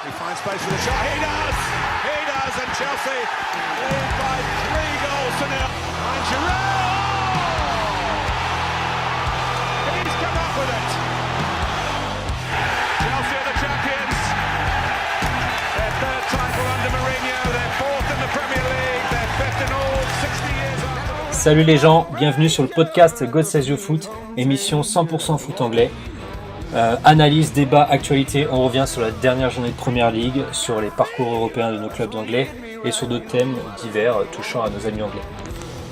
He finds space for the shot. He does, and Chelsea lead by 3-0. And Giroud, he's come up with it. Chelsea are the champions. Their third title under Mourinho. They're fourth in the Premier League. They're fifth in all 60 years after. Salut les gens, bienvenue sur le podcast God Says You Foot, émission 100% foot anglais. Analyse, débat, actualité, on revient sur la dernière journée de Première Ligue, sur les parcours européens de nos clubs anglais et sur d'autres thèmes divers touchant à nos amis anglais.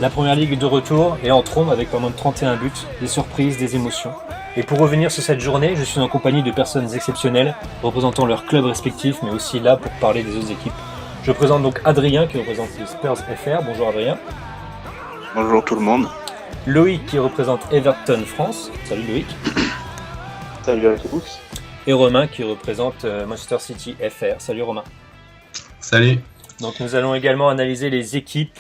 La Première Ligue est de retour et en trombe avec pas moins de 31 buts, des surprises, des émotions. Et pour revenir sur cette journée, je suis en compagnie de personnes exceptionnelles, représentant leurs clubs respectifs, mais aussi là pour parler des autres équipes. Je présente donc Adrien qui représente les Spurs FR. Bonjour Adrien. Bonjour tout le monde. Loïc qui représente Everton France. Salut Loïc. Salut à tous. Et Romain qui représente Manchester City FR. Salut Romain. Salut. Donc nous allons également analyser les équipes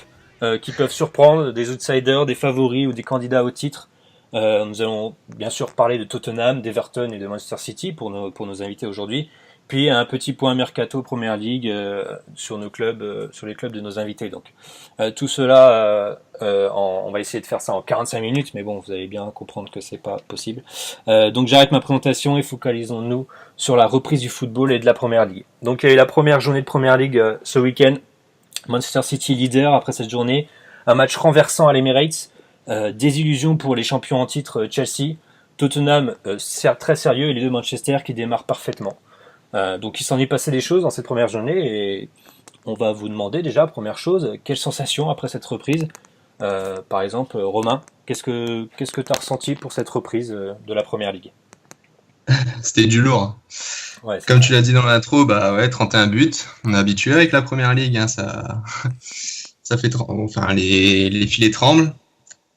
qui peuvent surprendre, des outsiders, des favoris ou des candidats au titre. Nous allons bien sûr parler de Tottenham, d'Everton et de Manchester City pour nos invités aujourd'hui. Puis un petit point mercato Première Ligue sur nos clubs, sur les clubs de nos invités. Donc tout cela, on va essayer de faire ça en 45 minutes, mais bon, vous allez bien comprendre que c'est pas possible. Donc j'arrête ma présentation et focalisons-nous sur la reprise du football et de la Première Ligue. Donc il y a eu la première journée de Première Ligue ce week-end. Manchester City leader après cette journée, un match renversant à l'Emirates, désillusion pour les champions en titre Chelsea, Tottenham très sérieux et les deux Manchester qui démarrent parfaitement. Donc il s'en est passé des choses dans cette première journée et on va vous demander déjà, première chose, quelles sensations après cette reprise. Par exemple, Romain, qu'est-ce que tu as ressenti pour cette reprise de la Première Ligue? C'était du lourd. Ouais, comme tu l'as dit dans l'intro, 31 buts. On est habitué avec la Première Ligue, hein, ça fait les filets tremblent.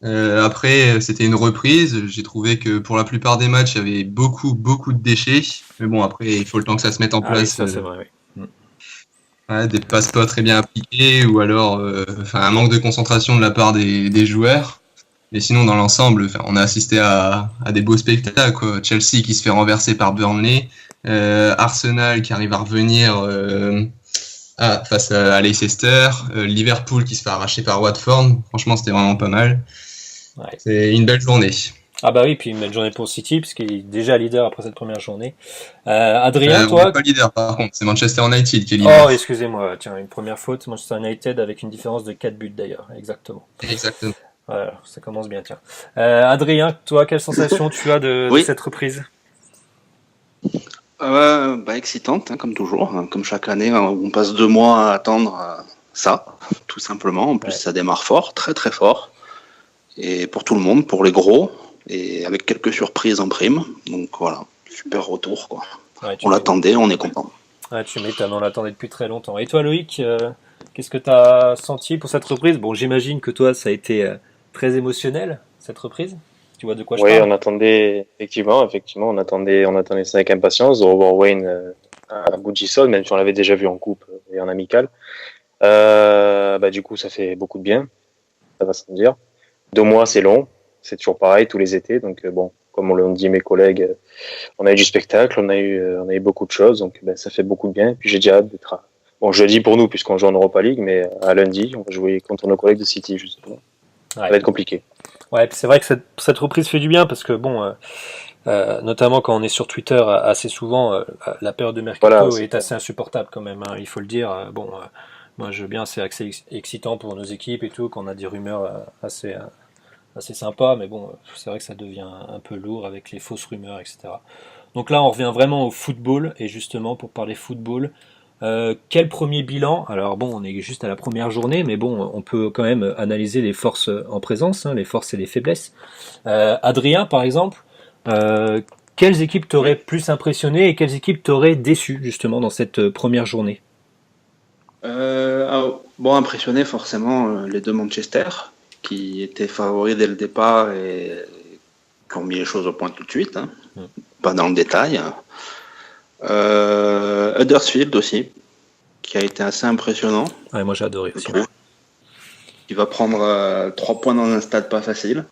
Après, c'était une reprise. J'ai trouvé que pour la plupart des matchs, il y avait beaucoup de déchets. Mais bon, après, il faut le temps que ça se mette en place. Oui, ça c'est vrai, oui. Ouais, des passes pas très bien appliquées ou alors un manque de concentration de la part des joueurs. Mais sinon, dans l'ensemble, on a assisté à des beaux spectacles, quoi. Chelsea qui se fait renverser par Burnley, Arsenal qui arrive à revenir face à Leicester, Liverpool qui se fait arracher par Watford. Franchement, c'était vraiment pas mal. Ouais. C'est une belle journée. Ah bah oui, puis une belle journée pour City, puisqu'il est déjà leader après cette première journée. Adrien, toi... On n'est pas leader par contre, c'est Manchester United qui est leader. Oh, excusez-moi, tiens, une première faute, Manchester United avec une différence de 4 buts d'ailleurs, exactement. Exactement. Voilà, ça commence bien, tiens. Adrien, toi, quelle sensation tu as de cette reprise? Excitante, hein, comme toujours. Hein, comme chaque année, on passe 2 mois à attendre ça, tout simplement. En plus, ça démarre fort, très très fort. Et pour tout le monde, pour les gros, et avec quelques surprises en prime. Donc voilà, super retour, quoi. Ouais, on l'attendait, on est content. Ouais, tu m'étonnes, on l'attendait depuis très longtemps. Et toi, Loïc, qu'est-ce que tu as senti pour cette reprise? Bon, j'imagine que toi, ça a été très émotionnel, cette reprise. Tu vois de quoi je parle? Oui, on attendait, effectivement, on attendait ça avec impatience, de revoir Wayne à Goodison, même si on l'avait déjà vu en coupe et en amical. Du coup, ça fait beaucoup de bien, ça va sans dire. 2 mois, c'est long, c'est toujours pareil tous les étés, donc comme on l'a dit mes collègues, on a eu du spectacle, on a eu beaucoup de choses, donc ça fait beaucoup de bien. Et puis j'ai déjà hâte d'être jeudi pour nous puisqu'on joue en Europa League, mais à lundi, on va jouer contre nos collègues de City justement. Ça va être compliqué. Ouais, c'est vrai que cette reprise fait du bien parce que notamment quand on est sur Twitter assez souvent, la période de mercato est assez insupportable quand même, hein, il faut le dire. Moi je veux bien, c'est assez excitant pour nos équipes et tout, quand on a des rumeurs assez sympas, mais bon, c'est vrai que ça devient un peu lourd avec les fausses rumeurs, etc. Donc là, on revient vraiment au football, et justement, pour parler football, quel premier bilan? Alors bon, on est juste à la première journée, mais bon, on peut quand même analyser les forces en présence, hein, les forces et les faiblesses. Adrien, par exemple, quelles équipes t'auraient plus impressionné et quelles équipes t'auraient déçu, justement, dans cette première journée? Impressionné forcément les deux Manchester, qui étaient favoris dès le départ et qui ont mis les choses au point tout de suite, hein. Pas dans le détail. Huddersfield aussi, qui a été assez impressionnant. Ouais, moi j'ai adoré aussi. Il va prendre 3 points dans un stade pas facile.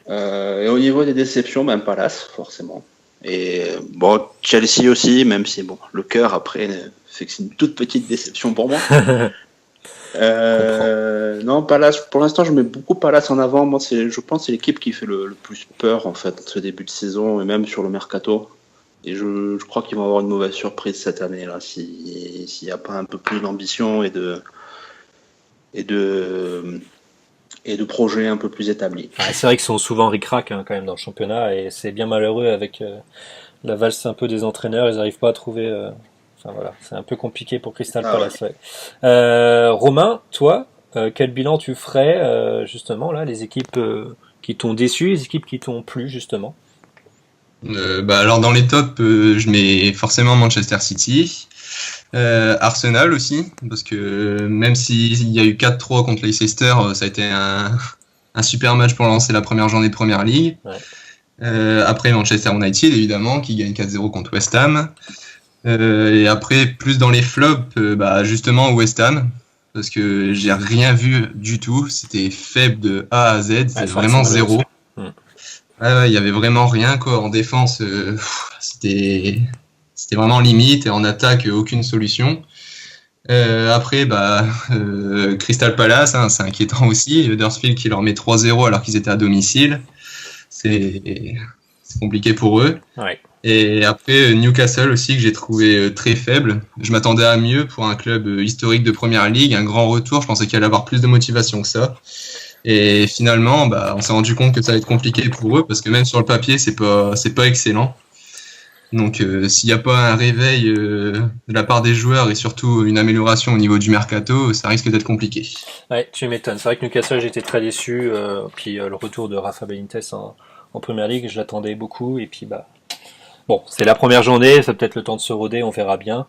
Et au niveau des déceptions, Palace, forcément. Et bon, Chelsea aussi, même si bon, le cœur après fait que c'est une toute petite déception pour moi. Non, Palace, pour l'instant, je mets beaucoup Palace en avant. Moi, je pense que c'est l'équipe qui fait le plus peur en fait, ce début de saison et même sur le mercato. Et je crois qu'ils vont avoir une mauvaise surprise cette année là, s'il n'y a pas un peu plus d'ambition et de projets un peu plus établis. C'est vrai qu'ils sont souvent ric-rac quand même dans le championnat et c'est bien malheureux avec la valse un peu des entraîneurs. Ils n'arrivent pas à trouver. Enfin voilà, c'est un peu compliqué pour Crystal Palace. Ouais. Romain, toi, quel bilan tu ferais justement là, les équipes qui t'ont déçu, les équipes qui t'ont plu justement? Alors dans les tops, je mets forcément Manchester City, Arsenal aussi, parce que même s'il y a eu 4-3 contre Leicester, ça a été un super match pour lancer la première journée de Première Ligue. Ouais. Après Manchester United évidemment, qui gagne 4-0 contre West Ham. Et après plus dans les flops, justement West Ham, parce que j'ai rien vu du tout, c'était faible de A à Z, c'est vraiment zéro. Il y avait vraiment rien quoi. En défense, c'était vraiment limite et en attaque aucune solution. Après, Crystal Palace, c'est inquiétant aussi. Huddersfield qui leur met 3-0 alors qu'ils étaient à domicile, c'est compliqué pour eux. Ouais. Et après Newcastle aussi que j'ai trouvé très faible. Je m'attendais à mieux pour un club historique de Première Ligue, un grand retour. Je pensais qu'il allait avoir plus de motivation que ça. Et finalement, on s'est rendu compte que ça allait être compliqué pour eux parce que même sur le papier, c'est pas excellent. Donc, s'il n'y a pas un réveil de la part des joueurs et surtout une amélioration au niveau du mercato, ça risque d'être compliqué. Ouais, tu m'étonnes. C'est vrai que Newcastle, j'étais très déçu. Puis le retour de Rafa Benitez en Première Ligue, je l'attendais beaucoup. Et puis, bon, c'est la première journée, ça peut-être le temps de se roder, on verra bien.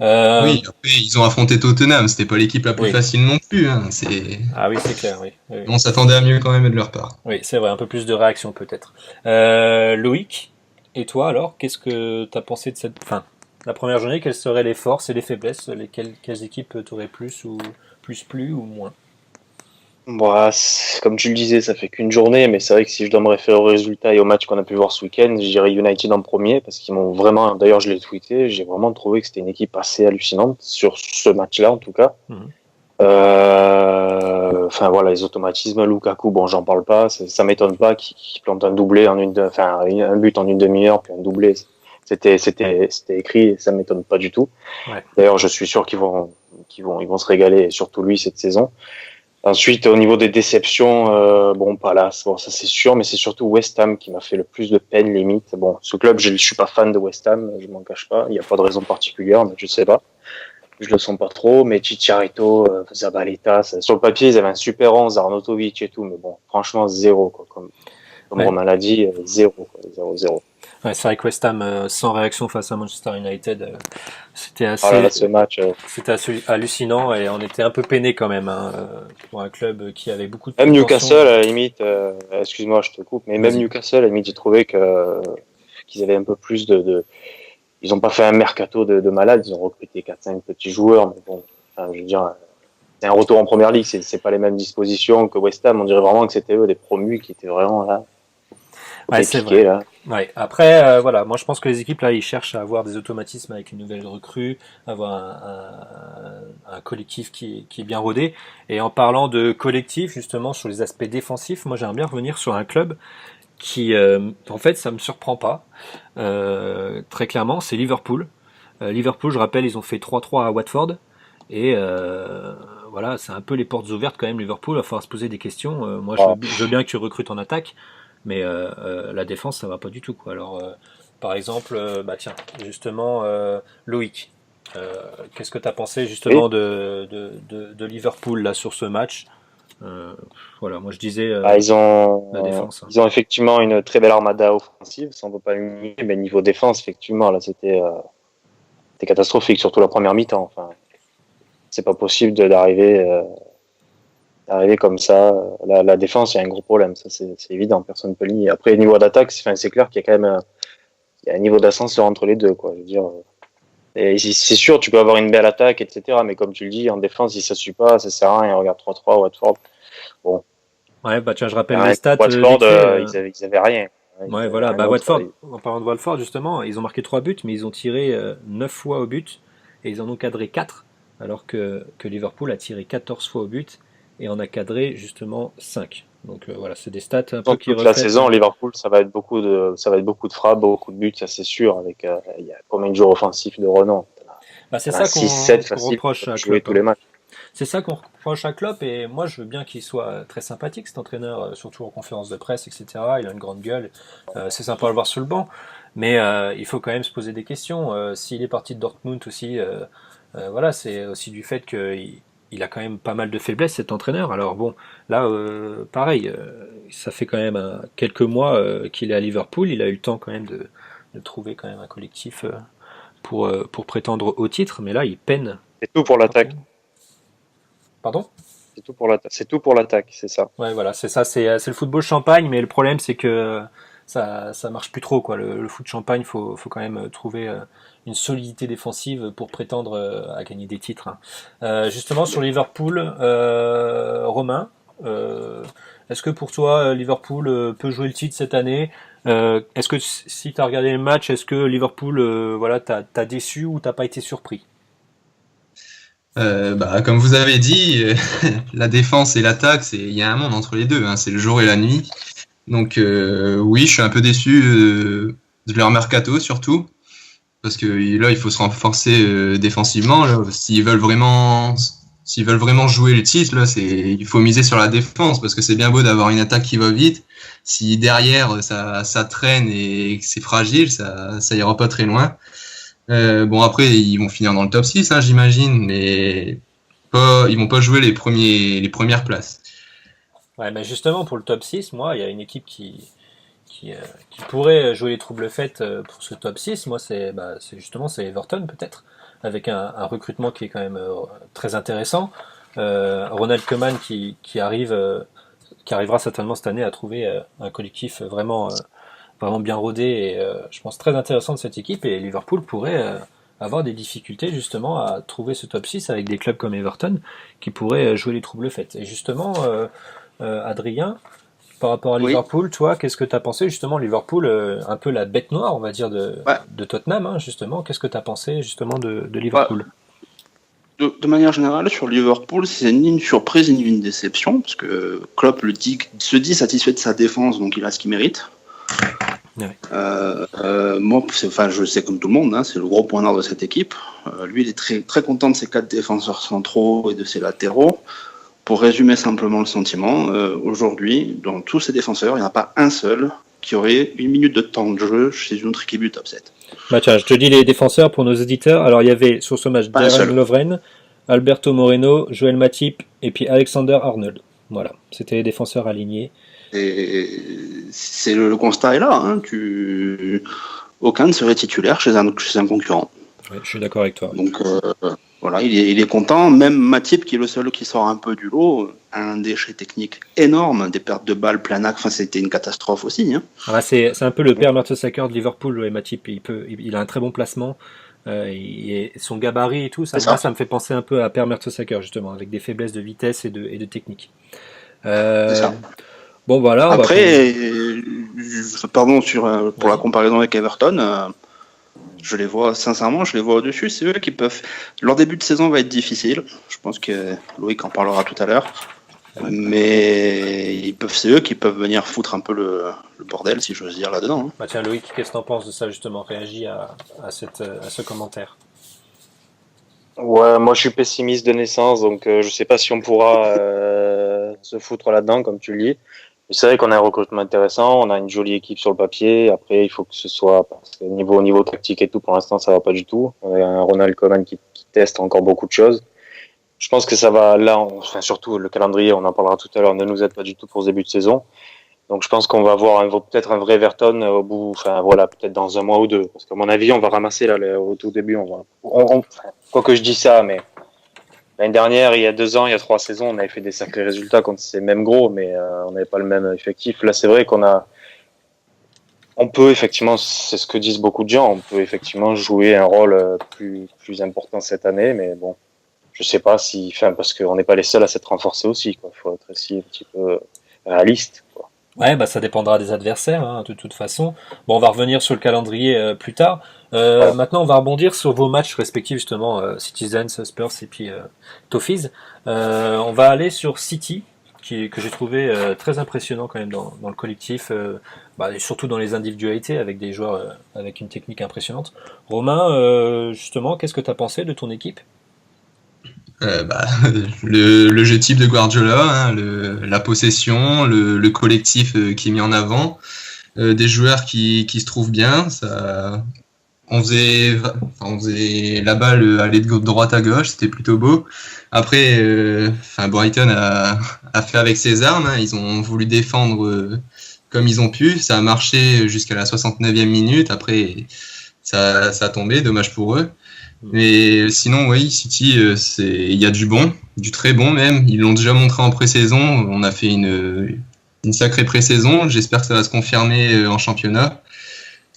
Oui, après, ils ont affronté Tottenham, c'était pas l'équipe la plus facile non plus. Ah oui, c'est clair, oui. On s'attendait à mieux quand même de leur part. Oui, c'est vrai, un peu plus de réaction peut-être. Loïc, et toi alors, qu'est-ce que tu as pensé de la première journée, quelles seraient les forces et les faiblesses, quelles équipes t'auraient plus plu ou moins? Comme tu le disais, ça fait qu'une journée, mais c'est vrai que si je dois me référer aux résultats et aux matchs qu'on a pu voir ce week-end, je dirais United en premier, parce qu'ils m'ont vraiment, d'ailleurs je l'ai tweeté, j'ai vraiment trouvé que c'était une équipe assez hallucinante, sur ce match-là en tout cas. Les automatismes, Lukaku, bon j'en parle pas, ça m'étonne pas qu'il plante un doublé un but en une demi-heure, puis un doublé, c'était écrit, et ça m'étonne pas du tout. Ouais. D'ailleurs je suis sûr qu'ils vont se régaler, et surtout lui cette saison. Ensuite, au niveau des déceptions, Palace, ça c'est sûr, mais c'est surtout West Ham qui m'a fait le plus de peine limite. Bon, ce club, je suis pas fan de West Ham, je m'en cache pas. Il n'y a pas de raison particulière, mais je sais pas. Je le sens pas trop. Mais Chicharito, Zabaleta, sur le papier, ils avaient un super 11, Arnautovic et tout, mais bon, franchement zéro quoi. Comme Romain l'a dit, zéro. Ouais, c'est vrai que West Ham sans réaction face à Manchester United, c'était assez, ce match, c'était assez hallucinant et on était un peu peiné quand même pour un club qui avait beaucoup de même Newcastle à la limite, excuse-moi je te coupe, mais même Newcastle à la limite j'ai trouvé qu'ils avaient un peu plus ils ont pas fait un mercato de malade, ils ont recruté 4-5 petits joueurs, mais bon, je veux dire, c'est un retour en Première Ligue, c'est pas les mêmes dispositions que West Ham, on dirait vraiment que c'était eux les promus qui étaient vraiment là. Ouais, c'est vrai. Là. Ouais. Après, moi je pense que les équipes là, ils cherchent à avoir des automatismes avec une nouvelle recrue, avoir un collectif qui est bien rodé. Et en parlant de collectif, justement sur les aspects défensifs, moi j'aimerais bien revenir sur un club qui, en fait, ça me surprend pas. Très clairement, c'est Liverpool. Liverpool, je rappelle, ils ont fait 3-3 à Watford. Et c'est un peu les portes ouvertes quand même, Liverpool. Il va falloir se poser des questions. Moi, je veux bien que tu recrutes en attaque. Mais la défense, ça va pas du tout, quoi. Alors, par exemple, justement, Loïc, qu'est-ce que tu as pensé justement de Liverpool là sur ce match? Moi je disais ils ont la défense. Ils ont effectivement une très belle armada offensive, ça on peut pas le nier, mais niveau défense, effectivement, là c'était catastrophique, surtout la première mi-temps. Enfin, c'est pas possible d'arriver comme ça. La défense, il y a un gros problème, ça c'est évident, personne ne peut le nier. Après, niveau d'attaque, c'est clair qu'il y a quand même il y a un niveau d'ascenseur entre les deux, quoi. Je veux dire, et c'est sûr, tu peux avoir une belle attaque, etc. Mais comme tu le dis, en défense, si ça suit pas, ça sert à rien. Regarde 3-3, Watford. Bon. Ouais, je rappelle les stats. Watford, ils avaient rien. Ouais, voilà. Bah, Watford, en parlant de Watford, justement, ils ont marqué 3 buts, mais ils ont tiré 9 fois au but et ils en ont cadré 4, alors que Liverpool a tiré 14 fois au but et en a cadré justement 5. Donc voilà, c'est des stats un peu Donc, qui toute la reflètent. saison, Liverpool, ça va être beaucoup de frappes, beaucoup de buts, ça c'est sûr. Avec, il y a combien de joueurs offensifs de renom? Bah, c'est Il y en a ça 6-7 qu'on facile reproche pour à jouer Klopp, tous hein. les matchs. C'est ça qu'on reproche à Klopp et moi je veux bien qu'il soit très sympathique cet entraîneur, surtout en conférence de presse, etc. Il a une grande gueule, c'est sympa de le voir sur le banc, mais il faut quand même se poser des questions. S'il est parti de Dortmund aussi, voilà, c'est aussi du fait qu'il a quand même pas mal de faiblesses cet entraîneur. Alors bon, là pareil, ça fait quand même quelques mois qu'il est à Liverpool, il a eu le temps quand même de trouver quand même un collectif pour prétendre au titre, mais là il peine. C'est tout pour l'attaque. Pardon? C'est tout pour l'attaque, c'est ça. Ouais, voilà, c'est ça, c'est le football champagne, mais le problème c'est que ça marche plus trop quoi. Le foot champagne, faut quand même trouver une solidité défensive pour prétendre à gagner des titres, hein. Justement sur Liverpool, Romain, est-ce que pour toi Liverpool peut jouer le titre cette année? Est-ce que si tu as regardé le match, est-ce que Liverpool, voilà, t'as déçu ou t'as pas été surpris? Bah, comme vous avez dit, la défense et l'attaque, il y a un monde entre les deux, hein, c'est le jour et la nuit. Donc oui, je suis un peu déçu de leur mercato surtout, parce que là, il faut se renforcer défensivement. Là. S'ils veulent vraiment jouer le titre, là, il faut miser sur la défense, parce que c'est bien beau d'avoir une attaque qui va vite. Si derrière ça traîne et que c'est fragile, ça ira pas très loin. Bon, après, ils vont finir dans le top 6, hein, j'imagine, mais ils vont pas jouer les premières places. Ouais, mais justement pour le top 6, moi, il y a une équipe qui pourrait jouer les troubles faits pour ce top 6. Moi, c'est Everton peut-être, avec un recrutement qui est quand même très intéressant. Ronald Koeman qui arrivera certainement cette année à trouver un collectif vraiment bien rodé et je pense très intéressant de cette équipe. Et Liverpool pourrait avoir des difficultés justement à trouver ce top 6 avec des clubs comme Everton qui pourraient jouer les troubles faits. Et justement, Adrien, par rapport à Oui. Liverpool, toi, qu'est-ce que tu as pensé justement Liverpool, un peu la bête noire, on va dire, Ouais. de Tottenham, hein, justement. Qu'est-ce que tu as pensé justement de Liverpool? De manière générale, sur Liverpool, c'est ni une surprise ni une déception, parce que Klopp se dit satisfait de sa défense, donc il a ce qu'il mérite. Ouais. Moi, je sais comme tout le monde, hein, c'est le gros point noir de cette équipe. Lui, il est très, très content de ses 4 défenseurs centraux et de ses latéraux. Pour résumer simplement le sentiment, aujourd'hui, dans tous ces défenseurs, il n'y en a pas un seul qui aurait 1 minute de temps de jeu chez une autre équipe du top 7. Bah tiens, je te dis les défenseurs pour nos éditeurs. Alors il y avait sur ce match Pas un Darren seul. Lovren, Alberto Moreno, Joel Matip et puis Alexander Arnold. Voilà, c'était les défenseurs alignés. Et c'est le constat est là. Hein, aucun ne serait titulaire chez un concurrent. Ouais, je suis d'accord avec toi. Donc voilà, il est content. Même Matip, qui est le seul qui sort un peu du lot, a un déchet technique énorme, des pertes de balles plein axe. Enfin, c'était une catastrophe aussi. Hein. Ah bah, c'est un peu le père Mertesacker de Liverpool, Joel Matip. Il a un très bon placement. Et son gabarit et tout, ça me fait penser un peu à Per Mertesacker justement, avec des faiblesses de vitesse et de technique. C'est ça. Bon voilà. Après, pardon pour Ouais. la comparaison avec Everton, je les vois au-dessus. C'est eux qui peuvent. Leur début de saison va être difficile. Je pense que Loïc en parlera tout à l'heure. Mais c'est eux qui peuvent venir foutre un peu le bordel, si j'ose dire, là-dedans. Hein. Bah tiens Loïc, qu'est-ce que t'en penses de ça justement? Réagis à ce commentaire. Ouais, moi je suis pessimiste de naissance, donc je sais pas si on pourra se foutre là-dedans, comme tu le dis. Mais c'est vrai qu'on a un recrutement intéressant, on a une jolie équipe sur le papier. Après, il faut que ce soit parce que niveau tactique et tout, pour l'instant, ça va pas du tout. On a un Ronald Koeman qui teste encore beaucoup de choses. Je pense que ça va là, surtout le calendrier, on en parlera tout à l'heure, ne nous aide pas du tout pour ce début de saison. Donc je pense qu'on va avoir peut-être un vrai Everton au bout, peut-être dans un mois ou deux. Parce qu'à mon avis, on va ramasser là au tout début. Quoi que je dis ça, mais l'année dernière, il y a 2 ans, il y a 3 saisons, on avait fait des sacrés résultats contre ces mêmes gros, mais on n'avait pas le même effectif. Là, c'est vrai on peut effectivement, c'est ce que disent beaucoup de gens, on peut effectivement jouer un rôle plus important cette année, mais bon, je sais pas parce qu'on n'est pas les seuls à s'être renforcés aussi, quoi. Faut être aussi un petit peu réaliste, quoi. Ouais, bah ça dépendra des adversaires, hein, de toute façon. Bon, on va revenir sur le calendrier plus tard. Maintenant, on va rebondir sur vos matchs respectifs, justement, Citizens, Spurs et puis Toffees. On va aller sur City, que j'ai trouvé très impressionnant quand même dans le collectif, et surtout dans les individualités, avec des joueurs avec une technique impressionnante. Romain, justement, qu'est-ce que tu as pensé de ton équipe? Bah, le jeu type de Guardiola, hein, la possession, le collectif qui est mis en avant, des joueurs qui se trouvent bien. On faisait la balle aller de droite à gauche, c'était plutôt beau. Après, Brighton a fait avec ses armes, hein, ils ont voulu défendre comme ils ont pu. Ça a marché jusqu'à la 69e minute. Après, ça a tombé, dommage pour eux. Mais sinon, oui, City, il y a du bon, du très bon même. Ils l'ont déjà montré en pré-saison. On a fait une sacrée pré-saison. J'espère que ça va se confirmer en championnat.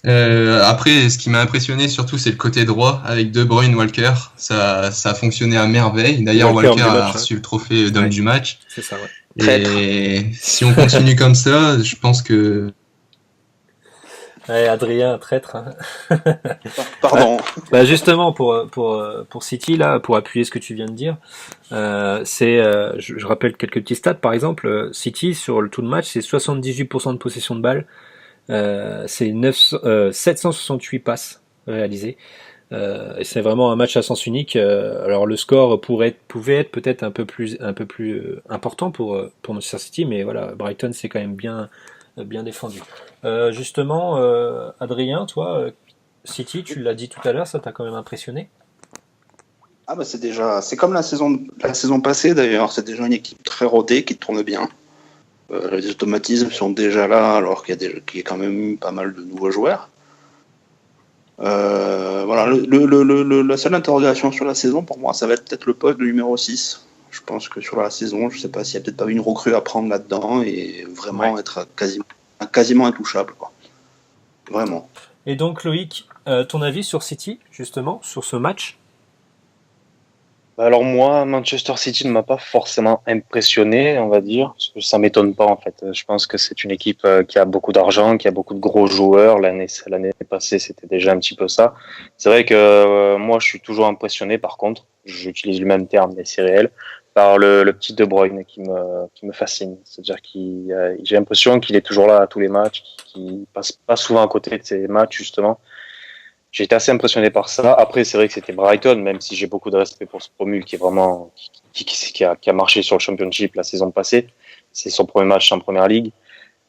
Après, ce qui m'a impressionné surtout, c'est le côté droit avec De Bruyne, Walker. Ça a fonctionné à merveille. D'ailleurs, Walker a reçu le trophée d'homme du match. C'est ça, ouais. Et si on continue comme ça, je pense que... Ouais, Adrien, traître. Hein. Pardon. Bah justement, pour City, là, pour appuyer ce que tu viens de dire, je rappelle quelques petits stats. Par exemple, City, sur tout le match, c'est 78% de possession de balle. C'est 768 passes réalisées. Et c'est vraiment un match à sens unique. Alors le score pouvait être peut-être un peu plus important pour Manchester City, mais voilà, Brighton c'est quand même bien défendu. Justement, Adrien, toi, City, tu l'as dit tout à l'heure, ça t'a quand même impressionné? Ah bah c'est comme la saison passée d'ailleurs, c'est déjà une équipe très rodée qui tourne bien. Les automatismes sont déjà là alors qu'il y a quand même eu pas mal de nouveaux joueurs. Voilà, la seule interrogation sur la saison pour moi, ça va être peut-être le poste de numéro 6. Je pense que sur la saison, je sais pas s'il y a peut-être pas une recrue à prendre là-dedans et vraiment être quasiment intouchable, quoi. Vraiment. Et donc Loïc, ton avis sur City, justement, sur ce match? Alors moi, Manchester City ne m'a pas forcément impressionné, on va dire, parce que ça m'étonne pas en fait. Je pense que c'est une équipe qui a beaucoup d'argent, qui a beaucoup de gros joueurs. L'année passée, c'était déjà un petit peu ça. C'est vrai que moi, je suis toujours impressionné. Par contre, j'utilise le même terme, mais c'est réel, par le petit De Bruyne qui me fascine. C'est-à-dire j'ai l'impression qu'il est toujours là à tous les matchs, qu'il passe pas souvent à côté de ces matchs justement. J'ai été assez impressionné par ça. Après, c'est vrai que c'était Brighton, même si j'ai beaucoup de respect pour ce Promul qui est vraiment, qui a marché sur le Championship la saison passée. C'est son premier match en Première Ligue.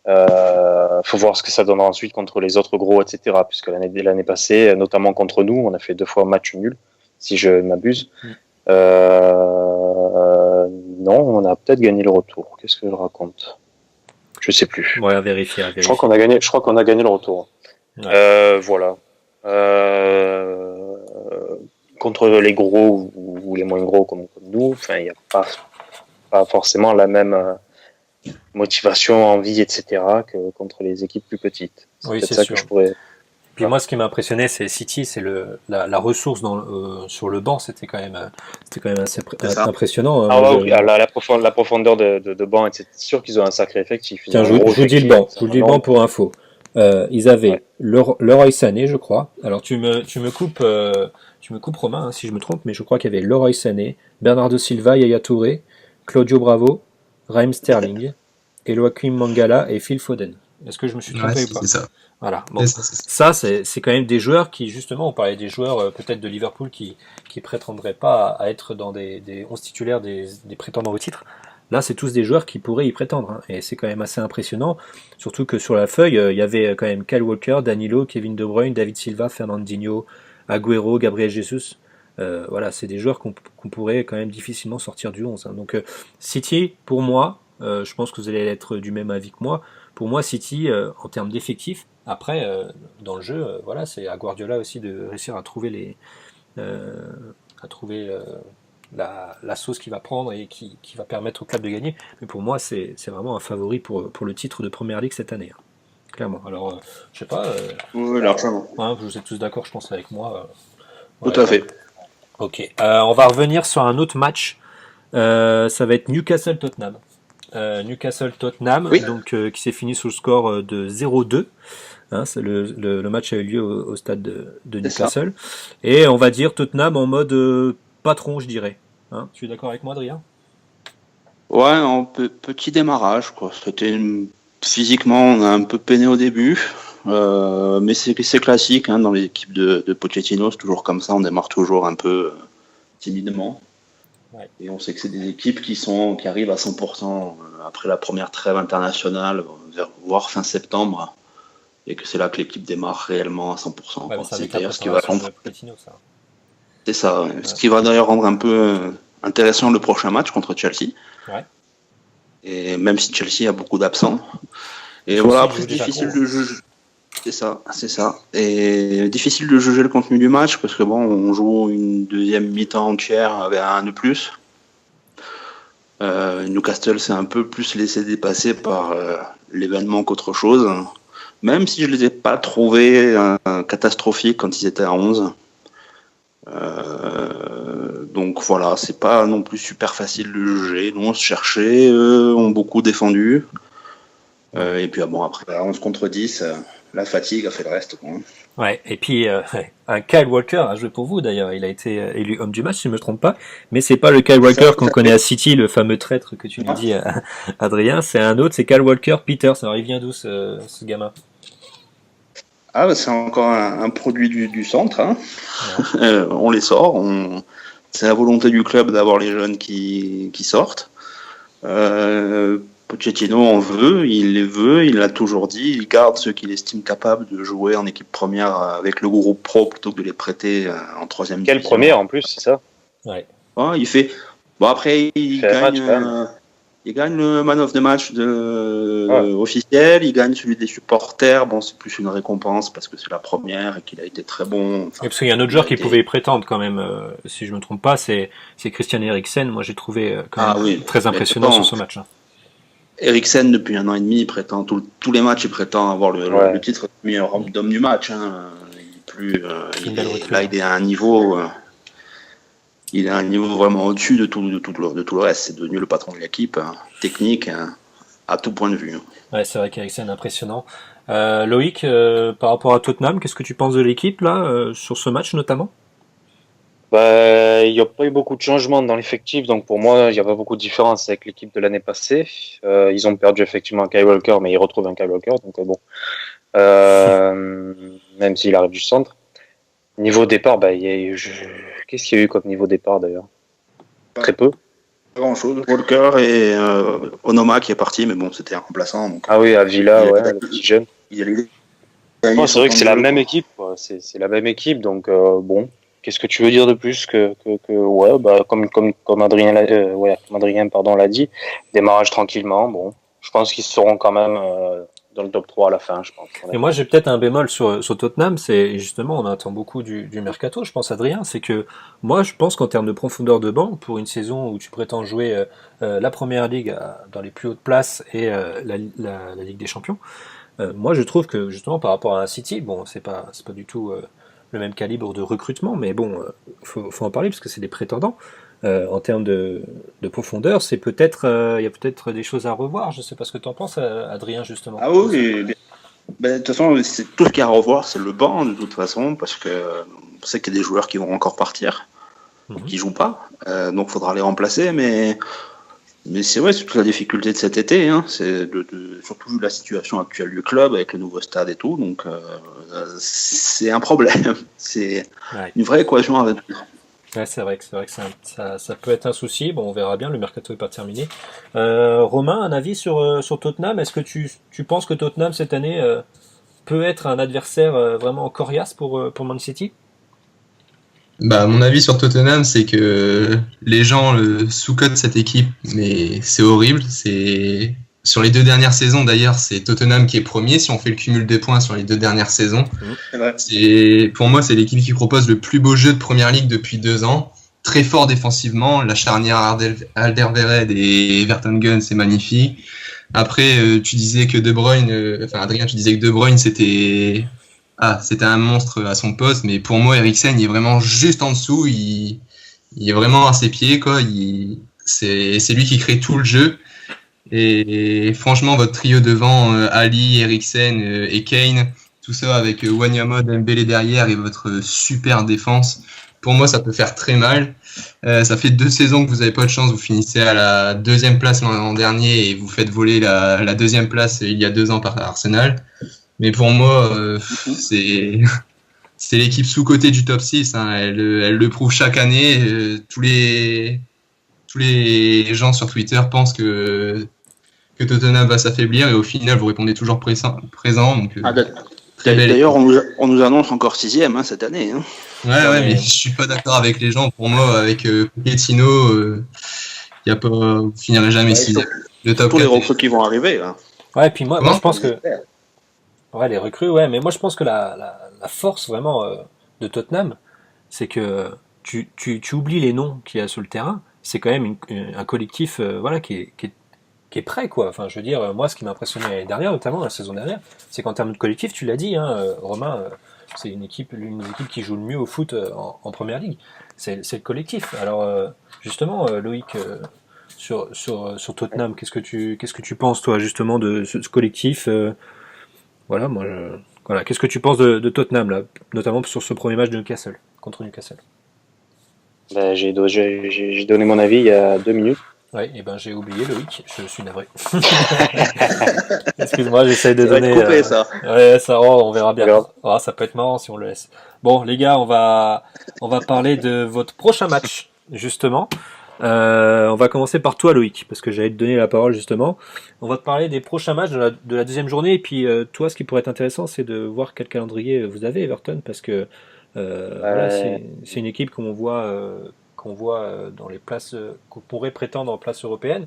Faut voir ce que ça donnera ensuite contre les autres gros, etc. Puisque l'année passée, notamment contre nous, on a fait 2 fois match nul, si je m'abuse. Non, on a peut-être gagné le retour. Qu'est-ce que je raconte? Je sais plus. Ouais, à vérifier. Je crois qu'on a gagné le retour. Ouais. Voilà. Contre les gros ou les moins gros comme nous, enfin, il n'y a pas forcément la même motivation, envie, etc. que contre les équipes plus petites. Oui, c'est c'est ça sûr. que je pourrais. Puis moi, ce qui m'a impressionné, c'est City, c'est la ressource sur le banc, c'était quand même assez impressionnant. Ah ouais, la profondeur de banc, c'est sûr qu'ils ont un sacré effectif. Tiens, je vous dis le banc. Je vous dis le banc pour info. Ils avaient Leroy Sané, je crois. Alors tu me coupes Romain, hein, si je me trompe, mais je crois qu'il y avait Leroy Sané, Bernardo Silva, Yaya Touré, Claudio Bravo, Raheem Sterling, Joaquim Mangala et Phil Foden. Est-ce que je me suis trompé ou pas? C'est ça. Voilà. Bon, ça c'est quand même des joueurs qui, justement, on parlait des joueurs peut-être de Liverpool qui prétendraient pas à être dans des 11 titulaires des prétendants au titre. Là, c'est tous des joueurs qui pourraient y prétendre, hein, et c'est quand même assez impressionnant. Surtout que sur la feuille, il y avait quand même Kyle Walker, Danilo, Kevin De Bruyne, David Silva, Fernandinho, Agüero, Gabriel Jesus. Voilà, c'est des joueurs qu'on pourrait quand même difficilement sortir du 11. Hein. Donc City, pour moi, je pense que vous allez être du même avis que moi. Pour moi, City, en termes d'effectifs, après, dans le jeu, voilà, c'est à Guardiola aussi de réussir à trouver la sauce qu'il va prendre et qui va permettre au club de gagner. Mais pour moi, c'est vraiment un favori pour le titre de Première Ligue cette année. Hein. Clairement. Alors, je sais pas. Oui, largement. Hein, vous êtes tous d'accord, je pense, avec moi. Tout à fait. Ok. On va revenir sur un autre match. Ça va être Newcastle-Tottenham. Newcastle-Tottenham, Oui. donc qui s'est fini sous le score de 0-2. Hein, le match a eu lieu au stade de Newcastle. Et on va dire Tottenham en mode patron, je dirais. Hein, tu es d'accord avec moi, Adrien? Ouais, petit démarrage, quoi. Physiquement, on a un peu peiné au début, mais c'est classique hein, dans les équipes de Pochettino, c'est toujours comme ça, on démarre toujours un peu timidement. Ouais. Et on sait que c'est des équipes qui arrivent à 100% après la première trêve internationale, voire fin septembre, et que c'est là que l'équipe démarre réellement à 100%. Ouais, C'est d'ailleurs ce qui va rendre... ça. C'est ça, ouais. Ce qui va d'ailleurs rendre un peu intéressant le prochain match contre Chelsea. Ouais. Et même si Chelsea a beaucoup d'absents. Et voilà, après c'est difficile de juger. C'est ça. Et difficile de juger le contenu du match parce que bon, on joue une deuxième mi-temps entière avec un de plus. Newcastle s'est un peu plus laissé dépasser par l'événement qu'autre chose. Même si je les ai pas trouvés catastrophiques quand ils étaient à 11. Donc voilà, c'est pas non plus super facile de juger. Nous on se cherchait, ont beaucoup défendu. Et puis bon, après 11 contre 10, la fatigue a fait le reste. Quoi. Ouais, et puis un Kyle Walker a joué pour vous d'ailleurs. Il a été élu homme du match, si je ne me trompe pas. Mais c'est pas le Kyle Walker qu'on connaît à City, le fameux traître que tu nous dis, Adrien. C'est un autre, c'est Kyle Walker Peters. Alors il vient d'où ce gamin? Ah, bah, c'est encore un produit du centre. Hein. Ouais. On les sort. C'est la volonté du club d'avoir les jeunes qui sortent. Pochettino en veut, il les veut, il l'a toujours dit. Il garde ceux qu'il estime capables de jouer en équipe première avec le groupe pro plutôt que de les prêter en troisième division. Quelle première en plus, c'est ça? Ouais. Ouais, il fait. Bon, après, il gagne le man of the match officiel, il gagne celui des supporters. Bon, c'est plus une récompense parce que c'est la première et qu'il a été très bon. Enfin, et parce qu'il y a un autre joueur qui pouvait y prétendre quand même, si je me trompe pas, c'est Christian Eriksen. Moi, j'ai trouvé quand même très impressionnant sur ce match. Hein. Eriksen, depuis 1 an et demi, il prétend tous les matchs, il prétend avoir le titre de meilleur d'homme du match. Hein. Là, il est à un niveau. Il a un niveau vraiment au-dessus de tout le reste. C'est devenu le patron de l'équipe, technique, à tout point de vue. Ouais, c'est vrai qu'Eriksen est impressionnant. Loïc, par rapport à Tottenham, qu'est-ce que tu penses de l'équipe là, sur ce match notamment? Il n'y a pas eu beaucoup de changements dans l'effectif, donc pour moi, il n'y a pas beaucoup de différence avec l'équipe de l'année passée. Ils ont perdu effectivement Kyle Walker, mais ils retrouvent un Kyle Walker, donc bon. Même s'il arrive du centre. Niveau départ, qu'est-ce qu'il y a eu comme niveau départ d'ailleurs? Très peu. Pas grand-chose. Walker et Onoma qui est parti, mais bon, c'était un remplaçant. Donc, ah oui, à Villa, le petit jeune. C'est vrai que c'est la même équipe, quoi. C'est la même équipe, donc bon. Qu'est-ce que tu veux dire de plus que comme Adrien l'a dit, démarrage tranquillement. Bon, je pense qu'ils seront quand même dans le top 3 à la fin, je pense. Et moi, j'ai peut-être un bémol sur Tottenham, c'est justement, on attend beaucoup du mercato, je pense, Adrien, c'est que moi, je pense qu'en termes de profondeur de banc, pour une saison où tu prétends jouer la Première Ligue dans les plus hautes places et la Ligue des Champions, moi, je trouve que justement, par rapport à un City, bon, c'est pas du tout le même calibre de recrutement, mais bon, faut en parler parce que c'est des prétendants. En termes de profondeur, c'est peut-être, il y a peut-être des choses à revoir. Je ne sais pas ce que tu en penses, Adrien, justement. Ah oui, de toute façon, c'est tout ce qu'il y a à revoir, c'est le banc, de toute façon, parce que on sait qu'il y a des joueurs qui vont encore partir, qui jouent pas, donc il faudra les remplacer, mais c'est vrai, c'est toute la difficulté de cet été, hein, c'est surtout vu la situation actuelle du club avec le nouveau stade et tout, donc c'est un problème, c'est une vraie équation à résoudre. Ouais, c'est vrai que ça peut être un souci. Bon, on verra bien, le mercato n'est pas terminé. Romain, un avis sur Tottenham? Est-ce que tu penses que Tottenham, cette année, peut être un adversaire vraiment coriace pour Man City? Mon avis sur Tottenham, c'est que les gens sous-cotent cette équipe, mais c'est horrible. Sur les 2 dernières saisons, d'ailleurs, c'est Tottenham qui est premier, si on fait le cumul des points sur les 2 dernières saisons. Pour moi, c'est l'équipe qui propose le plus beau jeu de Première Ligue depuis 2 ans. Très fort défensivement, la charnière Alderweireld et Vertonghen, c'est magnifique. Après, tu disais que De Bruyne, Adrien, tu disais que De Bruyne, c'était un monstre à son poste, mais pour moi, Eriksen, il est vraiment juste en dessous, il est vraiment à ses pieds, quoi. C'est lui qui crée tout le jeu. Et franchement, votre trio devant, Ali, Eriksen et Kane, tout ça avec Wanyama, Dembélé derrière et votre super défense, pour moi, ça peut faire très mal. Ça fait 2 saisons que vous n'avez pas de chance. Vous finissez à la 2e place l'an dernier et vous faites voler la 2e place il y a 2 ans par Arsenal. Mais pour moi, c'est l'équipe sous-cotée du top 6. Hein. Elle le prouve chaque année. Tous les gens sur Twitter pensent que Tottenham va s'affaiblir et au final, vous répondez toujours présent. Donc, très belle D'ailleurs, on nous annonce encore 6e cette année. Hein. Ouais, mais je suis pas d'accord avec les gens. Pour moi, avec Pochettino, y a pas, vous finirez jamais 6e. Le top Tous les 4 recrues qui vont arriver. Là. Ouais, puis moi je pense que ouais, les recrues, ouais, mais moi je pense que la force vraiment de Tottenham, c'est que tu oublies les noms qu'il y a sur le terrain. C'est quand même un collectif, voilà, qui est prêt, quoi. Enfin, je veux dire, moi, ce qui m'a impressionné l'année dernière, notamment la saison dernière, c'est qu'en termes de collectif, tu l'as dit, hein, Romain, c'est l'une des équipes qui joue le mieux au foot en première ligue. C'est le collectif. Alors, justement, Loïc, sur Tottenham, qu'est-ce que tu penses, toi, justement, de ce collectif voilà, voilà, qu'est-ce que tu penses de Tottenham, là, notamment sur ce premier match de Newcastle, contre Newcastle? Ben, j'ai donné mon avis il y a 2 minutes. Oui, et ben j'ai oublié Loïc, je suis navré. Excuse-moi, j'essaye de donner. Coupé, ça. Ouais, ça, on verra bien. Ah, ça peut être marrant si on le laisse. Bon, les gars, on va parler de votre prochain match, justement. On va commencer par toi, Loïc, parce que j'allais te donner la parole justement. On va te parler des prochains matchs de la deuxième journée. Et puis, toi, ce qui pourrait être intéressant, c'est de voir quel calendrier vous avez, Everton, parce que voilà, c'est une équipe qu'on voit dans les places qu'on pourrait prétendre en place européenne.